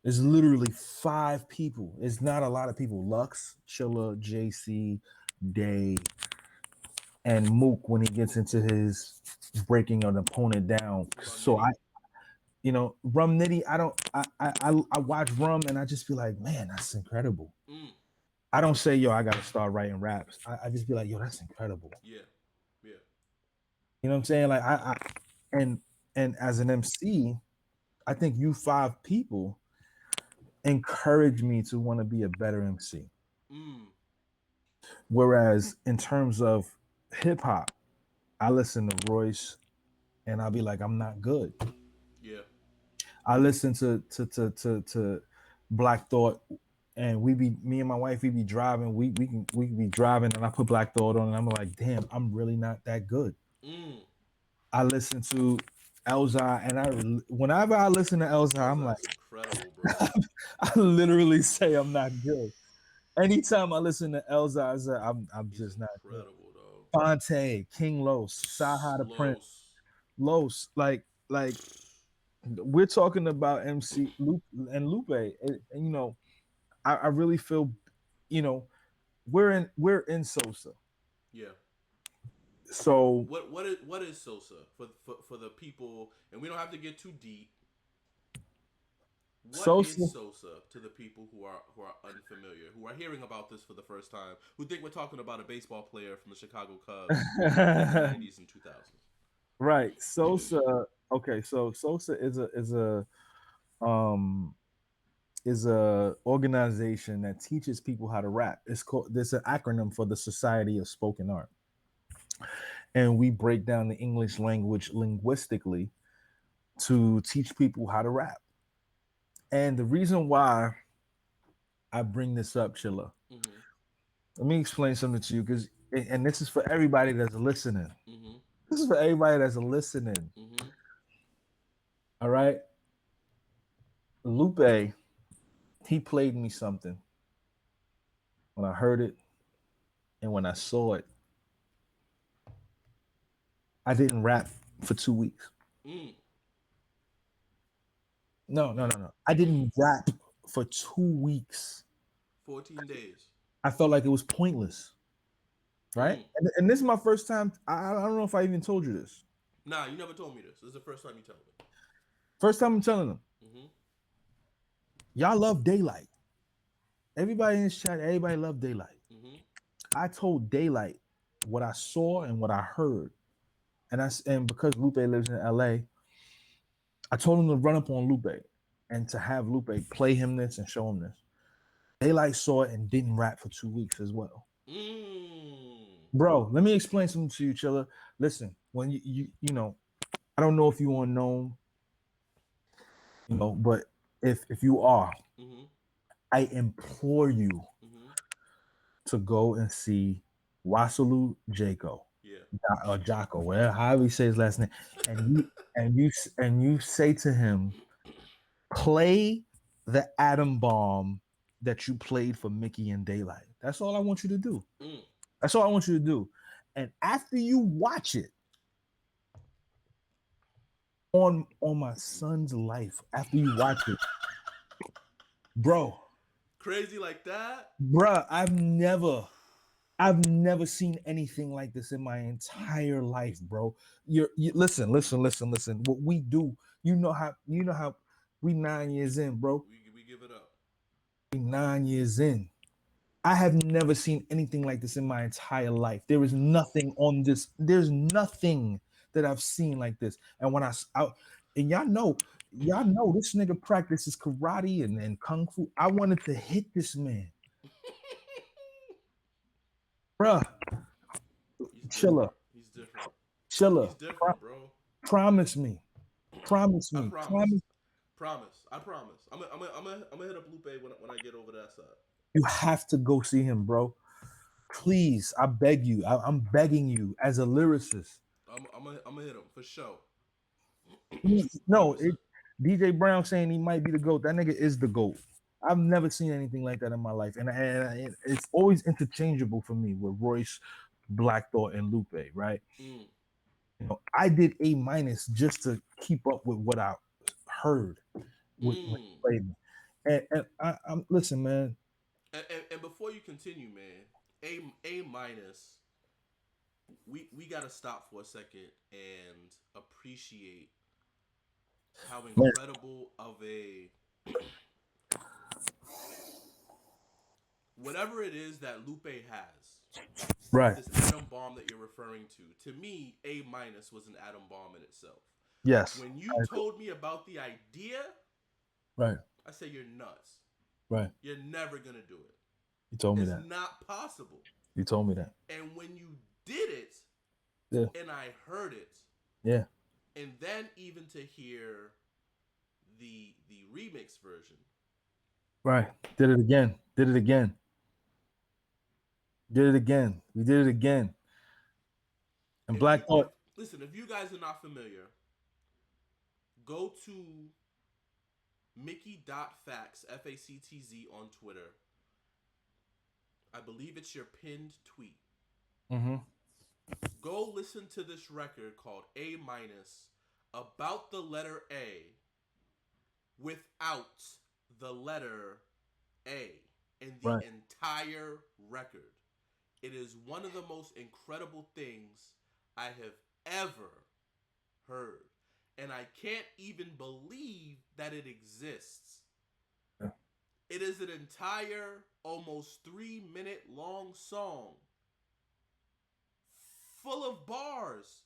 There's literally five people. It's not a lot of people. Lux, Chilla, JC, Day, and Mook when he gets into his breaking an opponent down. Rum So Nitty. Rum Nitty. I don't. I watch Rum and I just feel like, man, that's incredible. Mm. I don't say, yo, I gotta start writing raps. I just be like, yo, that's incredible. Yeah. Yeah. You know what I'm saying? Like and and as an MC, I think you five people encourage me to want to be a better MC. Mm. Whereas in terms of hip hop, I listen to Royce and I'll be like, I'm not good. Yeah. I listen to Black Thought, and we be me and my wife we be driving. We be driving, and I put Black Thought on, and I'm like, damn, I'm really not that good. Mm. I listen to Elzai, and whenever I listen to Elzai, I'm like, Elzai's incredible, bro. I literally say I'm not good. Anytime I listen to Elzai, I say I'm He's just not good. incredible, though. Fonte, King Los, Saha the Prince, Los. Los, like we're talking about MC Lupe and Lupe, and, I really feel, you know, we're in Sosa. Yeah. So What is Sosa for the people? And we don't have to get too deep. What is Sosa, Sosa to the people who are unfamiliar, who are hearing about this for the first time, who think we're talking about a baseball player from the Chicago Cubs in the '90s and 2000s? right? Sosa. Okay, so Sosa um is a organization that teaches people how to rap. It's called. There's an acronym for the Society of Spoken Art, and we break down the English language linguistically to teach people how to rap. And the reason why I bring this up, Chilla, Mm-hmm. let me explain something to you, because and this is for everybody that's listening. Mm-hmm. This is for everybody that's listening. Mm-hmm. All right. Lupe, he played me something when I heard it and when I saw it. I didn't rap for 2 weeks. Mm. No, no, no, no. I didn't rap for 2 weeks. 14 days. I felt like it was pointless. Right. Mm. And this is my first time. I don't know if I even told you this. Nah, you never told me this. This is the first time you tell me. First time I'm telling them, Mm-hmm. y'all love daylight. Everybody in this chat, everybody love daylight. Mm-hmm. I told daylight what I saw and what I heard. And because Lupe lives in LA, I told him to run up on Lupe and to have Lupe play him this and show him this. Daylight saw it and didn't rap for 2 weeks as well. Mm. Bro, let me explain something to you, Chilla. Listen, when you I don't know if you are known, but if you are, Mm-hmm. I implore you Mm-hmm. to go and see Wasalu Jaco Yeah. or Jocko, whatever however he says his last name, and you say to him, play the atom bomb that you played for Mickey and Daylight. That's all I want you to do. Mm. That's all I want you to do. And after you watch it on my son's life, after you watch it, bro, Crazy like that? bruh, I've never seen anything like this in my entire life, bro. Listen. What we do, you know how we 9 years in, bro. We give it up. We 9 years in. I have never seen anything like this in my entire life. There is nothing on this. There's nothing that I've seen like this. And when and y'all know this nigga practices karate and kung fu. I wanted to hit this man, bruh. He's Chilla, different. He's different. He's chilla. different, bro. Promise me. Promise I me. promise. Promise. Promise. I promise. I'm gonna hit up Lupe when I get over that side. You have to go see him, bro. Please, I beg you. I'm begging you as a lyricist. I'm gonna hit him for sure. Hundred No, percent. DJ Brown saying he might be the GOAT. That nigga is the GOAT. I've never seen anything like that in my life. And it's always interchangeable for me with Royce, Black Thought, and Lupe, right? Mm. I did A minus just to keep up with what I heard when he Mm. played me. And I'm listen, man. And before you continue, man, A minus. We gotta stop for a second and appreciate how Man, incredible of a whatever it is that Lupe has. right. This atom bomb that you're referring to me, A minus was an atom bomb in itself. Yes. When you told me about the idea, Right. I said you're nuts. Right. You're never gonna do it. You told me It's that. not possible. You told me that. And when you did it, Yeah. and I heard it, Yeah. and then even to hear the remix version, Right. Did it again. Did it again. Did it again. We did it again. And if Black you if Thought. listen, if you guys are not familiar, go to Mickey.Factz, Factz on Twitter. I believe it's your pinned tweet. Mm-hmm. Go listen to this record called A minus about the letter A without the letter A in the Right. entire record. It is one of the most incredible things I have ever heard. And I can't even believe that it exists. Yeah. It is an entire, almost 3 minute long song full of bars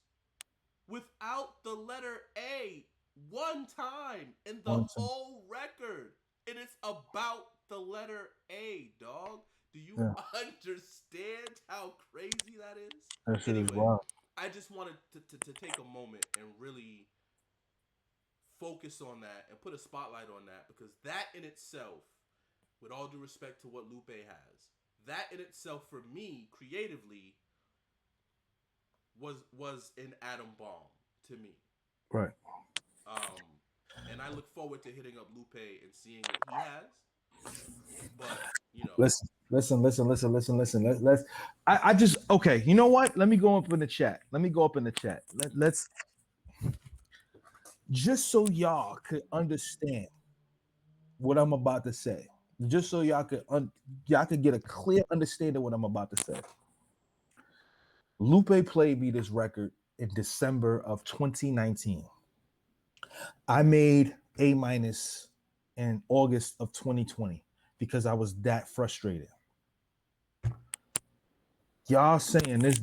without the letter A one time in the One time. whole record. It is about the letter A, dog. Do you Yeah. understand how crazy that is? That shit is Anyway, wild. I just wanted to take a moment and really focus on that and put a spotlight on that because that in itself, with all due respect to what Lupe has, that in itself for me creatively was an atom bomb to me. Right. Um, and I look forward to hitting up Lupe and seeing what he has. But you know, Listen. Let's. I just okay. You know what? Let me go up in the chat. Let me go up in the chat. Let's just so y'all could understand what I'm about to say. Just so y'all could get a clear understanding of what I'm about to say. Lupe played me this record in December of 2019. I made A minus in August of 2020 because I was that frustrated. Y'all saying this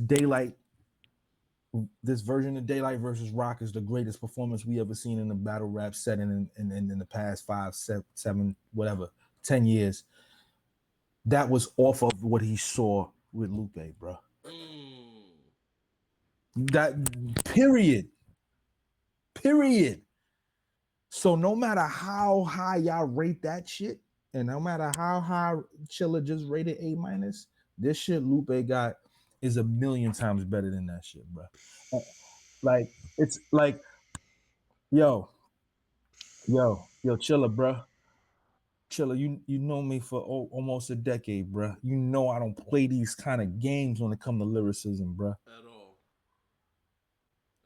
version of Daylight versus Rock is the greatest performance we ever seen in a battle rap setting in the past 5, 7, whatever, 10 years. That was off of what he saw with Lupe, bro. mm, That period. Period. So no matter how high y'all rate that shit, and no matter how high Chilla just rated A minus, this shit Lupe got is a million times better than that shit, bro. Like it's like, yo, yo, Chilla, bro. Chilla, you know me for almost a decade, bro. You know I don't play these kind of games when it comes to lyricism, bro. at all,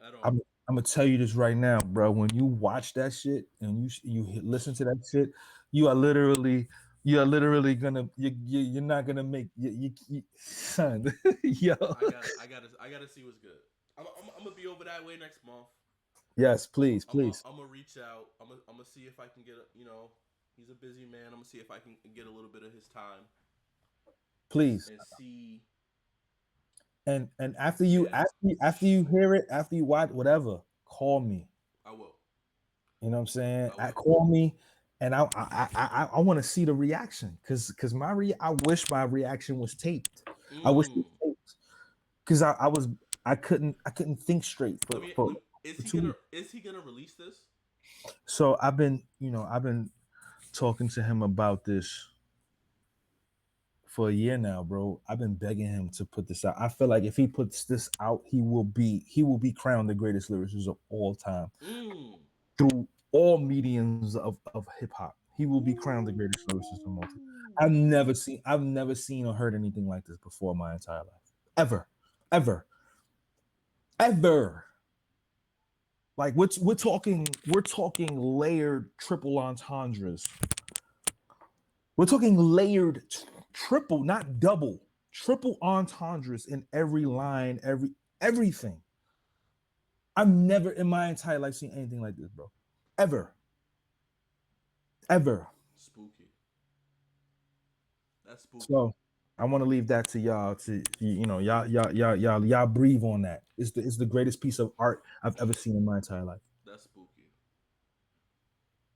at I'm all. I'm gonna tell you this right now, bro. When you watch that shit and listen to that shit, you are literally gonna you're not gonna make son, yo. I gotta see what's good. I'm gonna be over that way next month. Yes, I'm please, I'm please, I'm gonna reach out. I'm gonna see if I can get he's a busy man. I'm gonna see if I can get a little bit of his time please. and see And after and after you hear it, after you watch whatever, call me. I will. You know what I'm saying? I I will. call me, and I want to see the reaction because I wish my reaction was taped. I wish it was Mm. taped because I couldn't think straight Is for he 2 weeks. gonna release this? So I've been talking to him about this for a year now, bro. I've been begging him to put this out. I feel like if he puts this out, he will be crowned the greatest lyricist of all time Mm. through all mediums of hip hop. He will be crowned the greatest lyricist of all time. Ooh. I've never seen or heard anything like this before in my entire life. Ever. Ever. Ever. Like we're talking layered triple entendres. We're talking layered triple, not double, triple entendres in every line, everything. I've never in my entire life seen anything like this, bro. Ever. Ever. Spooky. That's spooky. So I want to leave that to y'all to y'all breathe on that. It's the greatest piece of art I've ever seen in my entire life. That's spooky.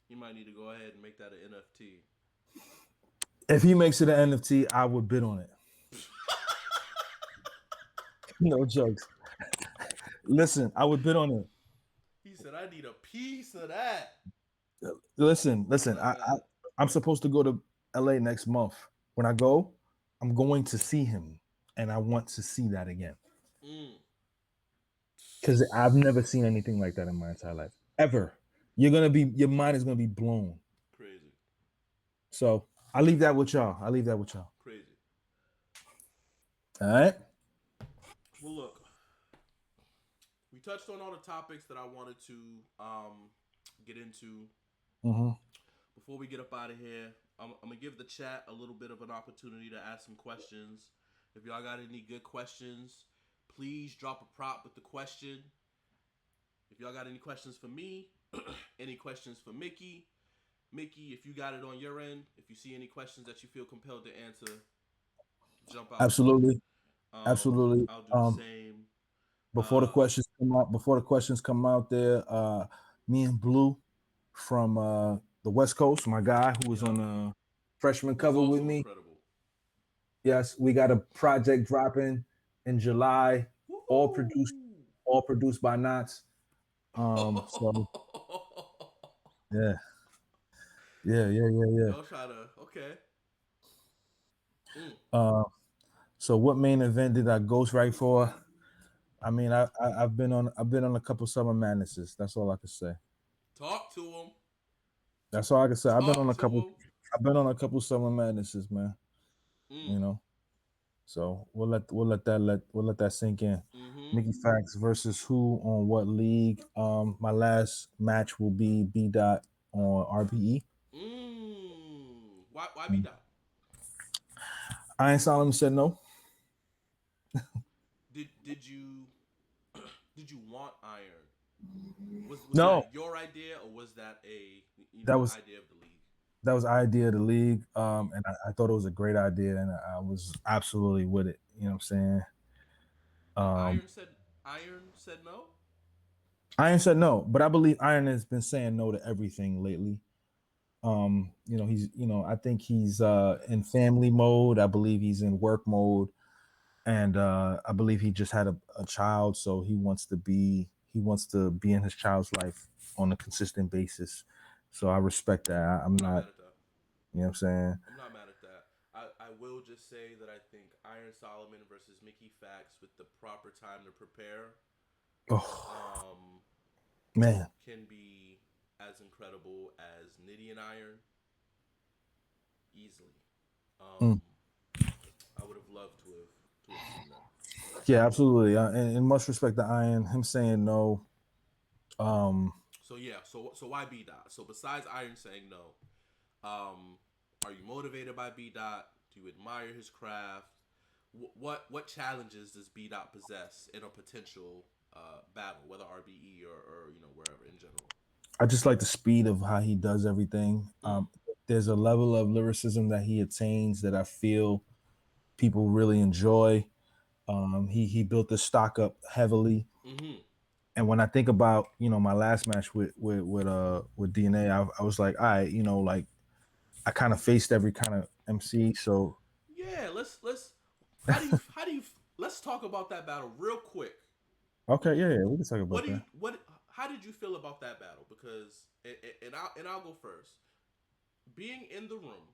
You might need to go ahead and make that an NFT. If he makes it an NFT, I would bid on it. No jokes. Listen, I would bid on it. He said, "I need a piece of that." Listen. Man. I'm supposed to go to LA next month. When I go, I'm going to see him, and I want to see that again Mm. because I've never seen anything like that in my entire life ever. Your mind is gonna be blown. Crazy. So I leave that with y'all. I leave that with y'all. Crazy. All right. Well, look, we touched on all the topics that I wanted to get into. Mm-hmm. Before we get up out of here, I'm gonna give the chat a little bit of an opportunity to ask some questions. If y'all got any good questions, please drop a prop with the question. If y'all got any questions for me, any questions for Mickey, if you got it on your end, if you see any questions that you feel compelled to answer, jump out to me. Absolutely. Absolutely. I'll do the same. Uh, Before the questions come out there, me and Blue from the West Coast, my guy who was yep, on the freshman who's cover with also me. incredible. Yes, we got a project dropping in July, all produced, Woohoo! all produced by Knots. So yeah, yeah. Y'all try to okay. Mm. Uh, so what main event did I ghostwrite for? I mean, I've been on a couple summer madnesses. That's all I can say. Talk to him. That's all I can say. Talk to him. I've been on a couple summer madnesses, man. Mm. You know. So we'll let that sink in. Mm-hmm. Mickey Factz versus who on what league? My last match will be B dot on RBE. Mm. Why be done? Iron Solomon said no. Did you did you want iron? Was No, that your idea or was that a that was idea of the league? idea of the league. Mm. And I thought it was a great idea, and I was absolutely with it. You know what I'm saying? And Um, Iron said no. Iron said no, but I believe Iron has been saying no to everything lately. I think he's in family mode. I believe he's in work mode, and I believe he just had a child, so he wants to be in his child's life on a consistent basis. So I respect that. I'm I'm not not, mad at that. you know what I'm saying? I'm not mad at that. I will just say that I think Iron Solomon versus Mickey Fax with the proper time to prepare Oh um, man. can be as incredible as Nitty and Iron easily. Mm. I would have loved to have seen that. Yeah, absolutely. And much respect to Iron. Him saying no. Um, So yeah, so why B dot? So besides Iron saying no, um, are you motivated by B dot? Do you admire his craft? What challenges does B dot possess in a potential battle, whether RBE or wherever in general? I just like the speed of how he does everything. Mm. There's a level of lyricism that he attains that I feel people really enjoy. He built the stock up heavily, Mm-hmm. and when I think about my last match with DNA, I was like, all right, like I kind of faced every kind of MC. So Yeah, let's how do you let's talk about that battle real quick. okay, yeah, we can talk What about do you that. what how did you feel about that battle? Because and I'll go first. Being in the room,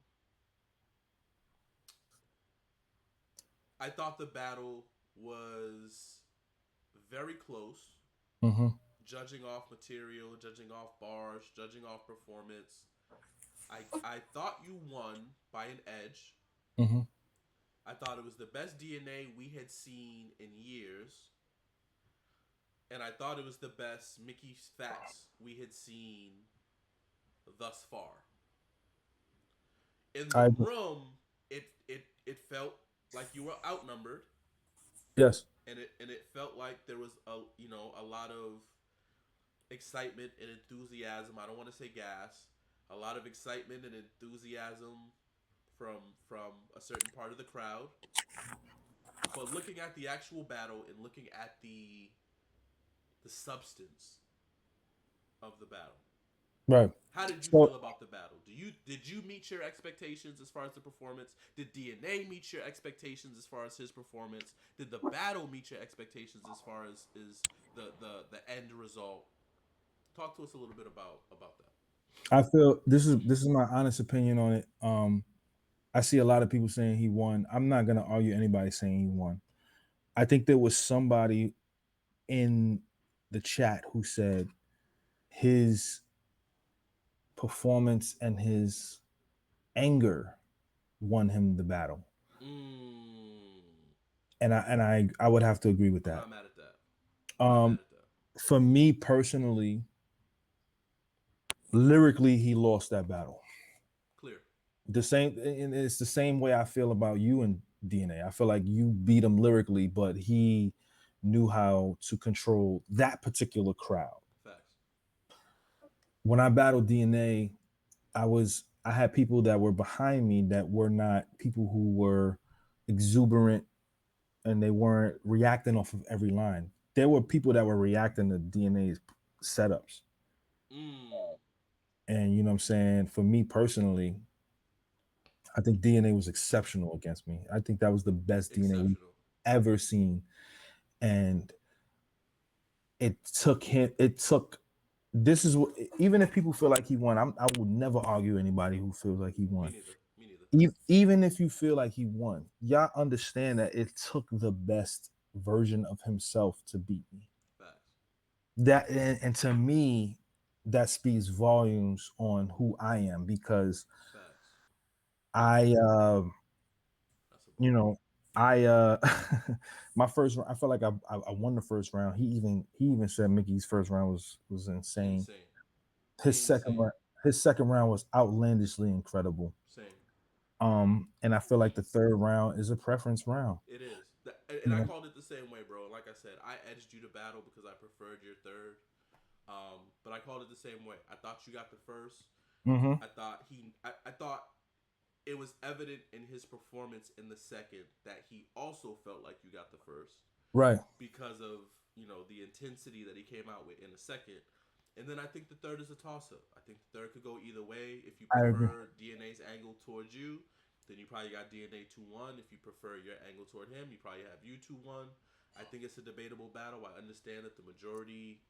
I thought the battle was very close, Mm-hmm. judging off material, judging off bars, judging off performance. I thought you won by an edge. Mm-hmm. I thought it was the best DNA we had seen in years, and I thought it was the best Mickey's Facts we had seen thus far. In the I room, it felt like you were outnumbered, yes, and it felt like there was a lot of excitement and enthusiasm. I don't want to say gas. A lot of excitement and enthusiasm from a certain part of the crowd. But looking at the actual battle and looking at the substance of the battle, Right. How did you So feel about the battle? Did you meet your expectations as far as the performance? Did DNA meet your expectations as far as his performance? Did the battle meet your expectations as far as is the end result? Talk to us a little bit about that. I feel this is my honest opinion on it. I see a lot of people saying he won. I'm not gonna argue anybody saying he won. I think there was somebody in the chat who said his performance and his anger won him the battle. Mm, And I would have to agree with I'm that. not mad at that. I'm not Um mad at that. for me personally, lyrically he lost that battle. Clear. The same, and it's the same way I feel about you and DNA. I feel like you beat him lyrically, but he knew how to control that particular crowd. Facts. When I battled DNA, I had people that were behind me that were not people who were exuberant, and they weren't reacting off of every line. There were people that were reacting to DNA's setups. Mm, And you know what I'm saying? For me personally, I think DNA was exceptional against me. I think that was the best DNA we've exceptional. ever seen. And it took this is what, even if people feel like he won, I will never argue anybody who feels like he Me won. neither. Me neither. Even if you feel like he won, y'all understand that it took the best version of himself to beat me. Facts. That and to me, that speaks volumes on who I am because Facts. I That's a you bar. know I my first I felt like I won the first round. He even said Mickey's first round was insane. Insane. His second Insane. round his second round was outlandishly incredible. Same. And I feel like the third round is a preference round. It is. And You I know? called it the same way, bro. Like I said, I edged you to battle because I preferred your third. But I called it the same way. I thought you got the first. Mm-hmm. I thought it was evident in his performance in the second that he also felt like you got the first Right. because of, the intensity that he came out with in the second. And then I think the third is a toss up. I think the third could go either way. If you I agree. prefer DNA's angle towards you, then you probably got DNA 2-1. If you prefer your angle toward him, you probably have you 2-1. I think it's a debatable battle. I understand that the majority,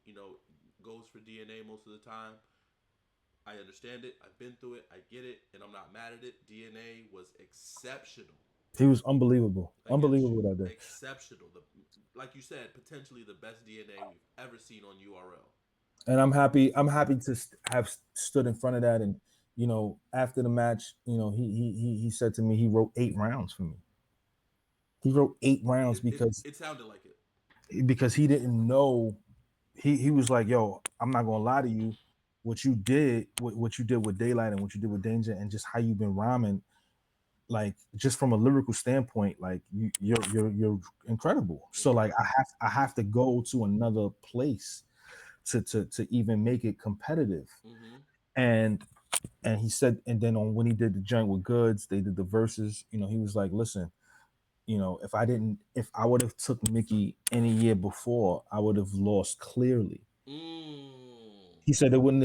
goes for DNA most of the time. I understand it. I've been through it. I get it, and I'm not mad at it. DNA was exceptional He was unbelievable. against Unbelievable you. that day. Exceptional. Like you said, potentially the best DNA we've ever seen on URL. And I'm happy to have stood in front of that. And after the match, he said to me he wrote 8 rounds for me. He wrote 8 rounds It, it, it sounded like it. because he didn't know. He was like, yo, I'm not gonna lie to you. What you did with Daylight and what you did with Danger, and just how you've been rhyming, like just from a lyrical standpoint, like you're incredible. So like Incredible. I have to go to another place to even make it competitive. Mm-hmm. And he said, and then when he did the joint with Goods, they did the verses. He was like, listen, if I would have took Mickey any year before, I would have lost clearly. Mm. He said it wouldn't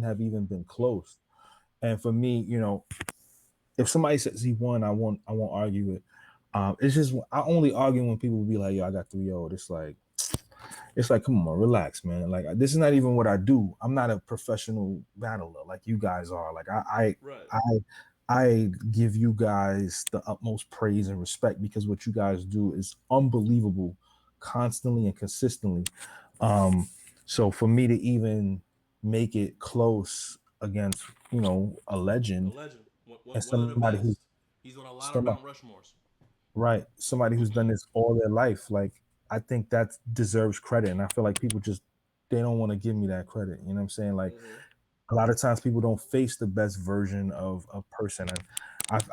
have even been close. And for me, if somebody says he won, I won't argue it. It's just I only argue when people be like, "Yo, I got 3-0." It's like, come on, relax, man. Like this is not even what I do. I'm not a professional battler like you guys are. Like Right. I I give you guys the utmost praise and respect because what you guys do is unbelievable, constantly and consistently. Um, so for me to even make it close against a A legend legend. and One of the somebody who best. He's on a lot of somebody Mount Rushmores. right, somebody who's done this all their life, like I think that deserves credit, and I feel like people just they don't want to give me that credit. You know what I'm saying? Like Mm-hmm. a lot of times people don't face the best version of a person, and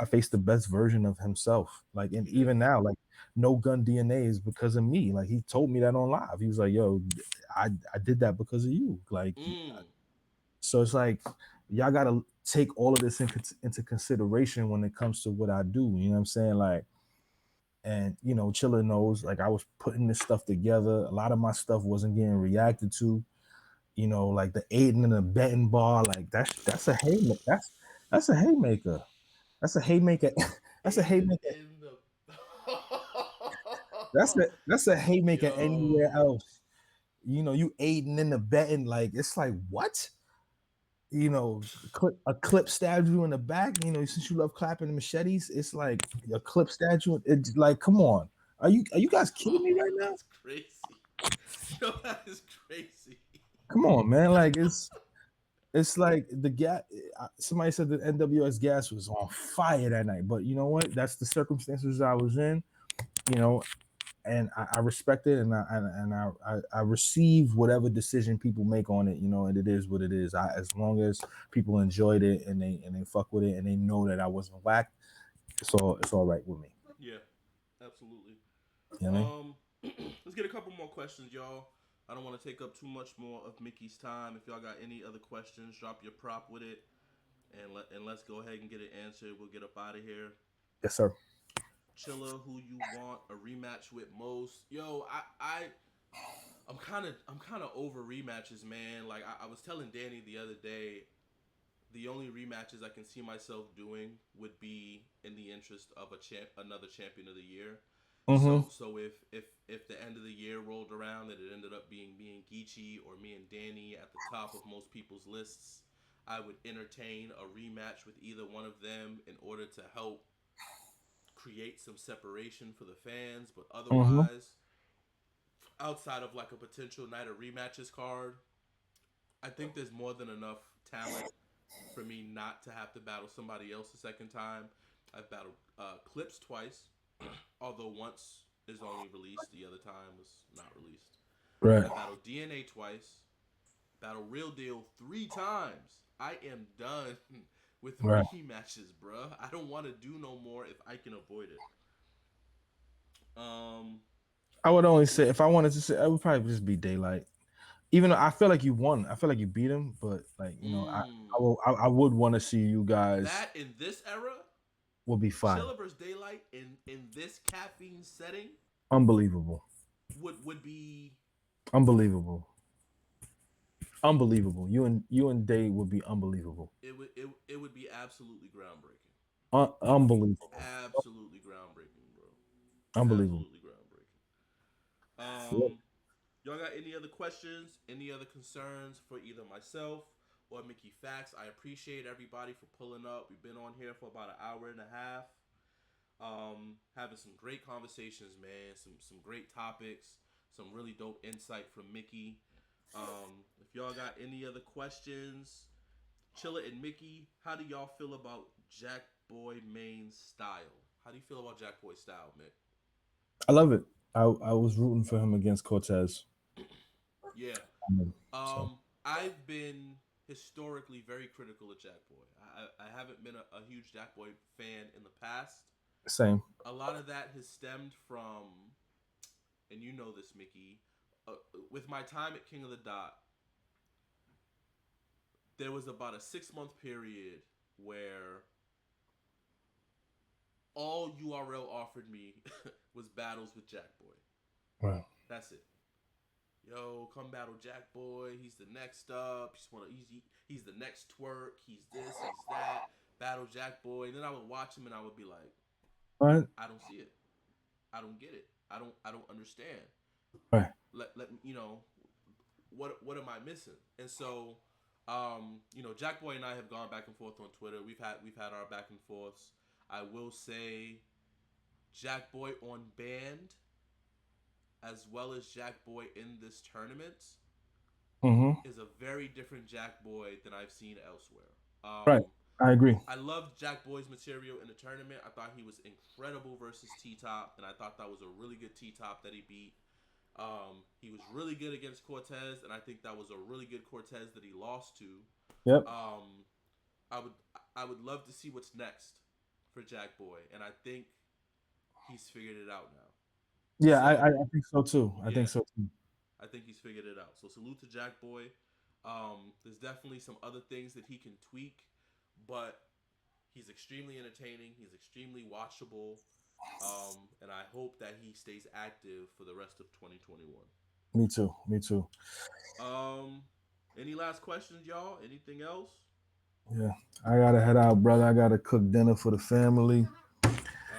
I faced the best version of himself. Like, and You did. even now, like No Gun DNA is because of me. Like he told me that on live. He was like, "Yo, I did that because of you." Like, Mm. so it's like y'all got to take all of this into consideration when it comes to what I do. You know what I'm saying? Like, and Chilla knows, like I was putting this stuff together. A lot of my stuff wasn't getting reacted to. like the aiding and abetting bar, like that's a haymaker. That's a haymaker. That's a haymaker. That's a Aiden haymaker. in the. That's a haymaker anywhere Yo. else. You aiding and abetting, like it's like what? A clip stabbed you in the back. Since you love clapping the machetes, it's like a clip statue. It's like, come on, are you guys kidding me right now? That's crazy. Yo, that is crazy. Come on, man. Like it's like the gas. Somebody said the NWS gas was on fire that night, but you know what? That's the circumstances I was in. You know, and I respect it, and I receive whatever decision people make on it. And it is what it is. As long as people enjoyed it and they fuck with it and they know that I wasn't whacked, it's all right with me. Yeah, absolutely. You know what I mean? Um, let's get a couple more questions, y'all. I don't want to take up too much more of Mickey's time. If y'all got any other questions, drop your prop with it, and let's go ahead and get it answered. We'll get up out of here. Yes, sir. Chilla, who you want a rematch with most? Yo, I'm kind of over rematches, man. Like I was telling Danny the other day, the only rematches I can see myself doing would be in the interest of another champion of the year. Mm-hmm. So if the end of the year rolled around and it ended up being me and Geechee or me and Danny at the top of most people's lists, I would entertain a rematch with either one of them in order to help create some separation for the fans. But Mm-hmm. otherwise, outside of like a potential night of rematches card, I think there's more than enough talent for me not to have to battle somebody else the second time. I've battled Clips twice, although once is only released, the other time was not released. Right. I battled DNA twice, battled Real Deal 3 times. I am done with Right. rematches, bruh. I don't want to do no more if I can avoid it. Um, I would only say if I wanted to say, I would probably just be daylight. Even though I feel like you won, I feel like you beat him, but like mm, I would want to see you guys that in this era, will be fire, Chilla vs Daylight in this caffeine setting unbelievable, would be unbelievable, unbelievable. You and Day would be unbelievable, it would be absolutely groundbreaking. unbelievable, Absolutely groundbreaking, bro. unbelievable. Absolutely groundbreaking. Yep. Y'all got any other questions? Any other concerns for either myself or Mickey Factz? I appreciate everybody for pulling up. We've been on here for about an hour and a half. Having some great conversations, man. Some great topics. Some really dope insight from Mickey. If y'all got any other questions, Chilla and Mickey, how do y'all feel about Jack Boy Main's style? How do you feel about Jack Boy's style, Mick? I love it. I was rooting for him against Cortez. Yeah. So I've been historically very critical of Jack Boy. I haven't been a huge Jack Boy fan in the past. same. A lot of that has stemmed from, and you know this, Mickey, with my time at King of the Dot, there was about a 6 month period where all URL offered me was battles with Jack Boy. Right. That's it. Yo, come battle Jack Boy. He's the next up. He's the next twerk. He's this. He's that. Battle Jack Boy. And then I would watch him and I would be like, Right. I don't see it. I don't get it. I don't understand. Right. Let what am I missing? And so, Jack Boy and I have gone back and forth on Twitter. We've had our back and forths. I will say, Jack Boy on band, as well as Jack Boy in this tournament, Mm-hmm. is a very different Jack Boy than I've seen elsewhere. Right. I agree. I loved Jack Boy's material in the tournament. I thought he was incredible versus T Top, and I thought that was a really good T Top that he beat. He was really good against Cortez, and I think that was a really good Cortez that he lost to. Yep. Um, I would I would love to see what's next for Jack Boy, and I think he's figured it out now. Yeah, I So think so too. I think yeah, so too. I think he's figured it out. So salute to Jack Boy. There's definitely some other things that he can tweak, but he's extremely entertaining. He's extremely watchable, and I hope that he stays active for the rest of 2021. Me too. Me too. Um, Any last questions, y'all? Anything else? Yeah, I gotta head out, brother. I gotta cook dinner for the family. All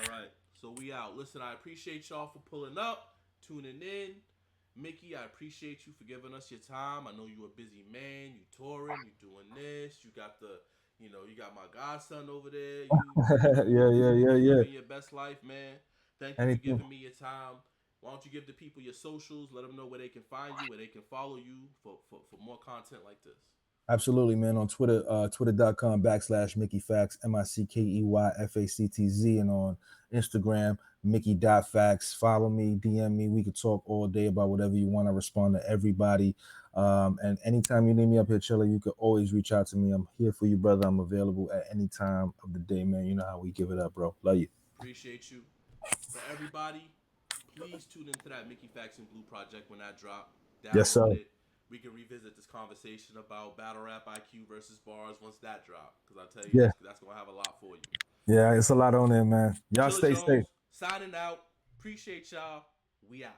right. So we out. Listen, I appreciate y'all for pulling up, tuning in. Mickey, I appreciate you for giving us your time. I know you're a busy man. You touring, you doing this. You got the, you got my godson over there. Yeah, yeah, yeah, You yeah. living your best life, man. Thank you for Anything. giving me your time. Why don't you give the people your socials? Let them know where they can find you, where they can follow you for more content like this. Absolutely, man. On Twitter, twitter.com/Mickey Factz, MICKEYFACTZ, and on Instagram, Mickey.Factz. Follow me, DM me. We could talk all day about whatever you want. I respond to everybody. And anytime you need me up here, Chilla, you could always reach out to me. I'm here for you, brother. I'm available at any time of the day, man. You know how we give it up, bro. Love you. Appreciate you. For everybody, please tune into that Mickey Factz and Blue project when that drop. Yes, Download sir. it. We can revisit this conversation about battle rap IQ versus bars once that drop. Because I tell you, Yeah. that's gonna have a lot for you. Yeah, it's a lot on there, man. Y'all Chilla stay safe. Jones signing out. Appreciate y'all. We out.